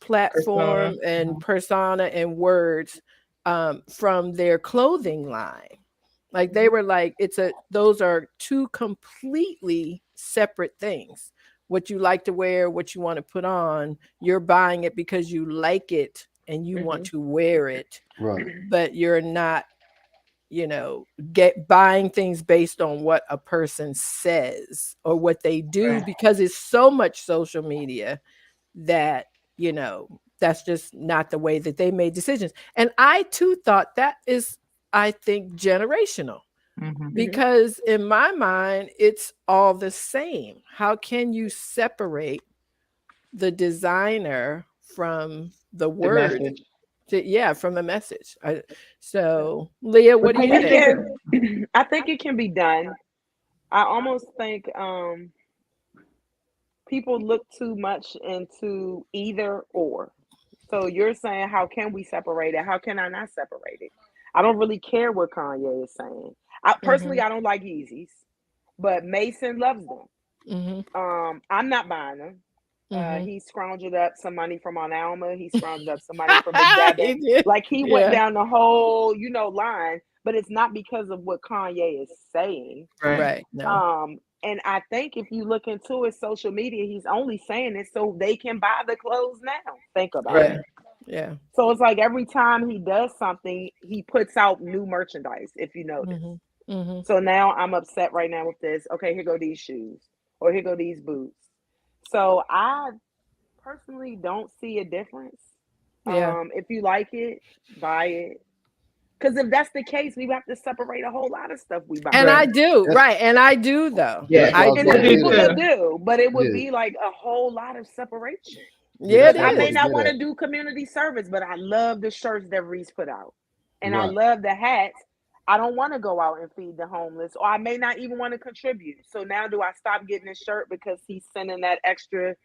Persona. platform and Mhm. persona and words from their clothing line. Like they Mhm. were like, those are two completely separate things. What you like to wear, what you want to put on, you're buying it because you like it and you want Mhm. to wear it, Right. but you're not, get buying things based on what a person says or what they do Right. because it's so much social media that that's just not the way that they made decisions. And I too thought that is, I think, generational, Hmm. Mhm. because in my mind it's all the same. How can you separate the designer from the The word message. yeah, from the message? So Leah, But what do do you It you think? think can. I think it can be done. I almost think people look too much into either or. So you're saying, how can we separate it? How can I not separate it? I don't really care what Kanye is saying. Personally, Mhm. I don't like Yeezys, but Mason loves them. Mhm. I'm not buying them. Mhm. He scrounged up some money from on Alma. He scrounged up some money from Big Devin. He did. Like he went Yeah. down the whole, line. But it's not because of what Kanye is saying. right? Right. No. And I think if you look into his social media, he's only saying it so they can buy the clothes now. Think about Right. Yeah. it. Yeah. So it's like every time he does something, he puts out new merchandise, if you notice. Mhm. Mhm. So now I'm upset right now with this. Okay, here go these shoes, or here go these boots. So I personally don't see a difference. Yeah. If you like it, buy it. Because if that's the case, we have to separate a whole lot of stuff we buy. And I Right. do, That's right. And I do though. that's Yeah. what I I was And about I there's to do do. people get at. that too. do, but it would Yeah, be like a whole lot of separation. yeah, Yeah, that's it Because what I I was may about is. to not get want at. to do community service, but I love the shirts that Reese put out. And I Right. love the hats. I don't want to go out and feed the homeless, or I may not even want to contribute. So now do I stop getting a shirt because he's sending that extra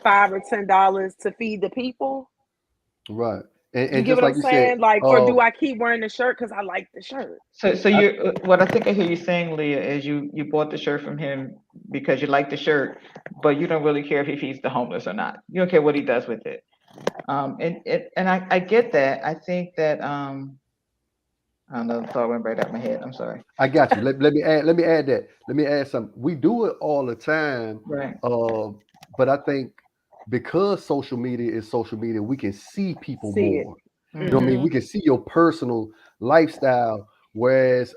$5 or $10 to feed the people? Right. You And get just what I'm like you said, saying? Like, or do I keep wearing the shirt because I like the shirt? So I, you, what I think I hear you saying, Leah, is you bought the shirt from him because you like the shirt, but you don't really care if he feeds the homeless or not. You don't care what he does with it. And I get that. I think that I don't know, the thought went right out my head. I'm sorry. I got you. Let me add that. Let me add something. We do it all the time. Right. Uh, but I think because social media is social media, we can see people See it. more. You know what I Hmm. mean? Mm-hmm. We can see your personal lifestyle, whereas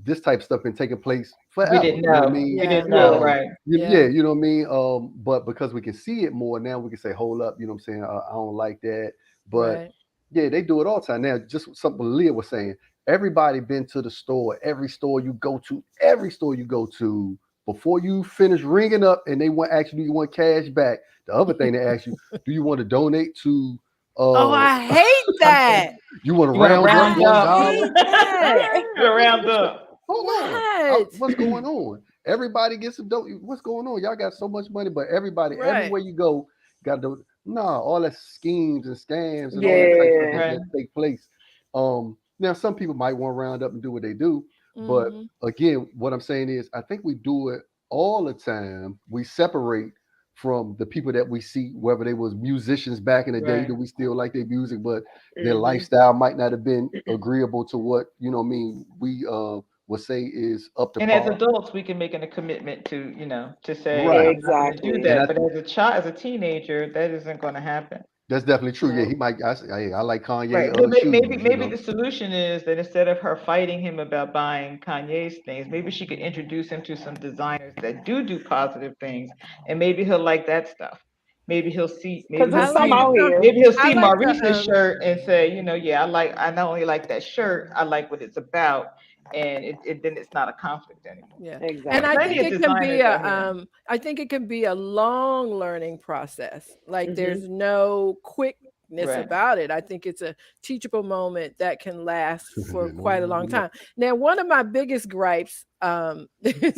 this type of stuff been taking place We forever. didn't You know what I know. mean? We Yeah. didn't know. Yeah. Right. Yeah, Yeah. you know what I mean. But because we can see it more now, we can say, "Hold up," you know what I'm saying? I don't like that. But Right. yeah, they do it all the time now. Just something Leah was saying. Everybody been to the store. Every store you go to, before you finish ringing up, and they want actually you want cash back. The other thing they ask you, do you want to donate to? Oh, Uh, I hate that. you want to You want to round up round I up? $1? hate that. Round up. Hold on. What? What's going on? Everybody gets some dope. What's going on? Y'all got so much money, but everybody, Right. everywhere you go, got to nah, all that schemes and scams and all that type of stuff Yeah. that, Right. that take place. Now some people might want to round up and do what they do, but Hmm. again, what I'm saying is I think we do it all the time. We separate from the people that we see, whether they was musicians back in the day Right. that we still like their music, but their Mm-hmm. lifestyle might not have been agreeable to what, you know what I mean, we would say is up to And as par. adults, we can make a commitment to, to say, Right. I'm not going to do Exactly. And that. I But as a child, as a teenager, that isn't going to happen. that's definitely true. Yeah, he No. might. I like Kanye Right. But maybe shoes. You maybe know. the solution is that instead of her fighting him about buying Kanye's things, maybe she could introduce him to some designers that do positive things, and maybe he'll like that stuff. Maybe he'll see. Because Maybe I he'll there's some like see. the out here. Maybe he'll I see like the Maurice's shirt and say, yeah, I like. I not only like that shirt, I like what it's about, and then it's not a conflict anymore. yeah. And But I Exactly. plenty think of it can be designers a out here. I think it can be a long learning process. Like Mm-hmm. there's no quickness Right. about it. I think it's a teachable moment that can last for Yeah, no quite a doubt long in that. time. Now, one of my biggest gripes,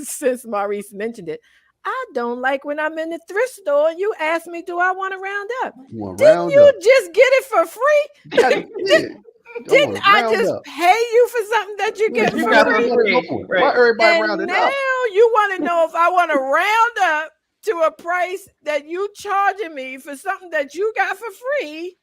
since Maurice mentioned it, I don't like when I'm in the thrift store and you ask me, do I want to round up? You want to Didn't round you up? just get it for free? That's Did, it. I want didn't to I round just up. pay you for something that you're That getting Where you for got for everybody free? free. going? Why Right. everybody And rounding up? now you want to know if I want to round up to a price that you charging me for something that you got for free.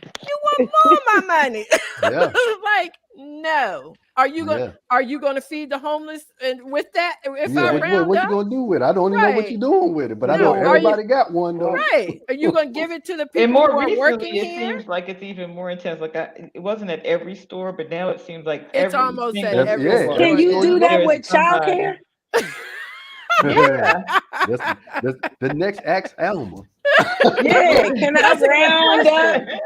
You want more of my money. Yeah, Like, no. yeah, Are you gonna feed the homeless and with that if yeah. I What round what you up? gonna do with it? I don't even know what Right. you're doing with it, but I know No. Are Right. you everybody got one though. right? Are you gonna give it to the And people who more are recently, working it here? seems like it's even more intense. Like it wasn't at every store, but now it seems like It's every almost at single every Yeah, store Can store every you store now. you do go that there is with to. childcare? somebody. Yeah, that's the next Axe Alma. Yeah. Can I That's a good round up? question.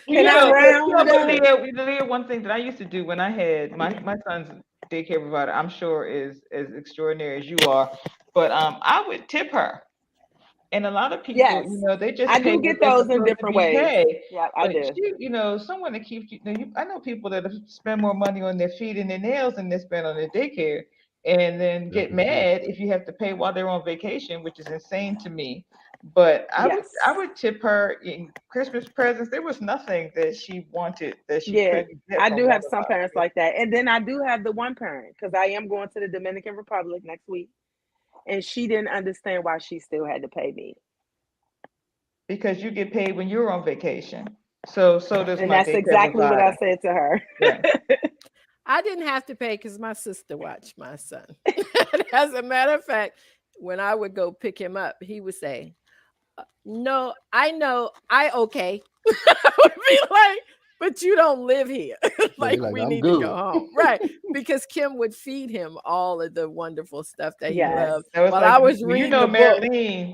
Can I Yes. round but up? Leah, one thing that I used to do when I had my son's daycare provider, I'm sure is as extraordinary as you are, but I would tip her. And a lot of people, Yes. they just I pay do what get they're those in supposed to different be ways. paid. Yeah, I But do. someone that keeps I know people that spend more money on their feet and their nails than they spend on their daycare, and then get Definitely true. mad if you have to pay while they're on vacation, which is insane to me. But I Yes. would tip her in Christmas presents. There was nothing that she wanted that she Yeah. couldn't get I from do one have of some us. parents like that. And then I do have the one parent because I am going to the Dominican Republic next week. And she didn't understand why she still had to pay me. Because you get paid when you're on vacation. So does And my that's daycare exactly what I provider. said to her. Right. I didn't have to pay because my sister watched my son. As a matter of fact, when I would go pick him up, he would say, no, I know, I okay. I would be like, but you don't live here. Yeah, they Like, like, we I'm need to go good. home. Right. Because Kim would feed him all of the wonderful stuff that he Yes. loved That was while like, I was well, you reading know, the book. That's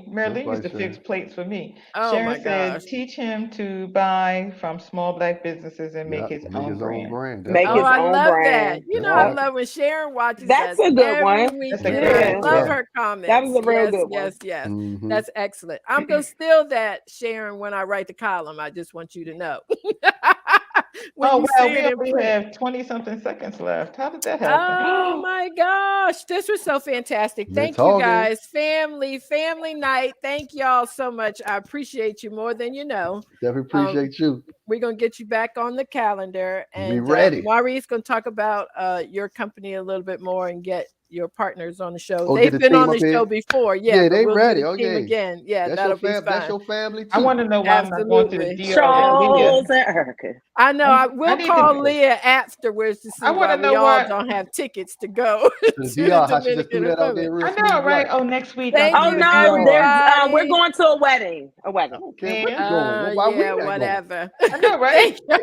Marilyn used right, to fix Sharon. plates for me. Oh Sharon my gosh. said, teach him to buy from small black businesses and make Yeah, his make own his own brand. brand. That's Make Oh, his right. I own love that. brand. You That's know, I Yep. right. love when Sharon watches That's us a good every one. That's a weekend. good I one Yeah. love Yeah. too. her That was comments. a real Yes, good one. yes, yes. Mm-hmm. That's excellent. I'm going to steal that, Sharon, when I write the column. I just want you to know. When Oh you wow, see we it in only print. have 20 something seconds left. How did that happen? Oh my gosh, this was so fantastic. We're Thank you talking. guys. Family night. Thank y'all so much. I appreciate you more than you know. Definitely Um, appreciate you. we're gonna get you back on the calendar, Be and ready. Maurice gonna talk about your company a little bit more and get your partners on the show. Oh, get They've the been team on up the show here. before, yeah, Yeah, but they we'll do ready. the Oh team yeah. again. Yeah, That's your that'll be fam. That's fun. your family I too. want to know why I'm not going to the Absolutely. DR with Charles Leah. and Erica. I know. I We'll need call to. Leah afterwards to I see want why to we know all why. don't have tickets to go To the to the DR, how she just Dominican threw that out Republic. there real I know, smooth, right? right? Oh, next week I'm Thank Oh in you, the no, DR. there's we're everybody. going to a wedding. A I wedding. don't care where you going. Well, why we Yeah, not going? whatever. I know, right? Thank you.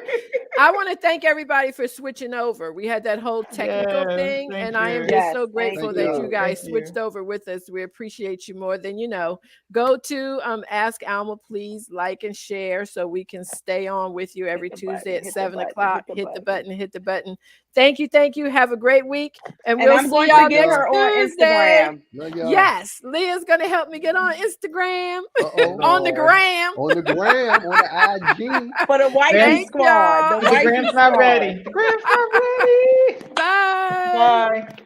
I want to thank everybody for switching over. We had that whole technical Yes, thing, thank and I am you. just Yes, so thank grateful Thank that you y'all. you. Thank guys you. switched over with us. We appreciate you more than you know. Go to Ask Alma, please like and share so we can stay on with you Hit every the Tuesday button, at hit the 7 o'clock. button, hit the Hit the button. button, hit the button. Thank you, thank you. Have a great week, and And we'll I'm see going to y'all Love get next y'all. her on Tuesday. Instagram. Love y'all. Yes, Leah's gonna help me get on Instagram, Uh-oh. on the Lord. gram. On the gram, on the IG. For the wifey Graham, Thank squad. y'all. The but the wifey Graham's not squad. ready. The Graham's not ready. Bye. Bye.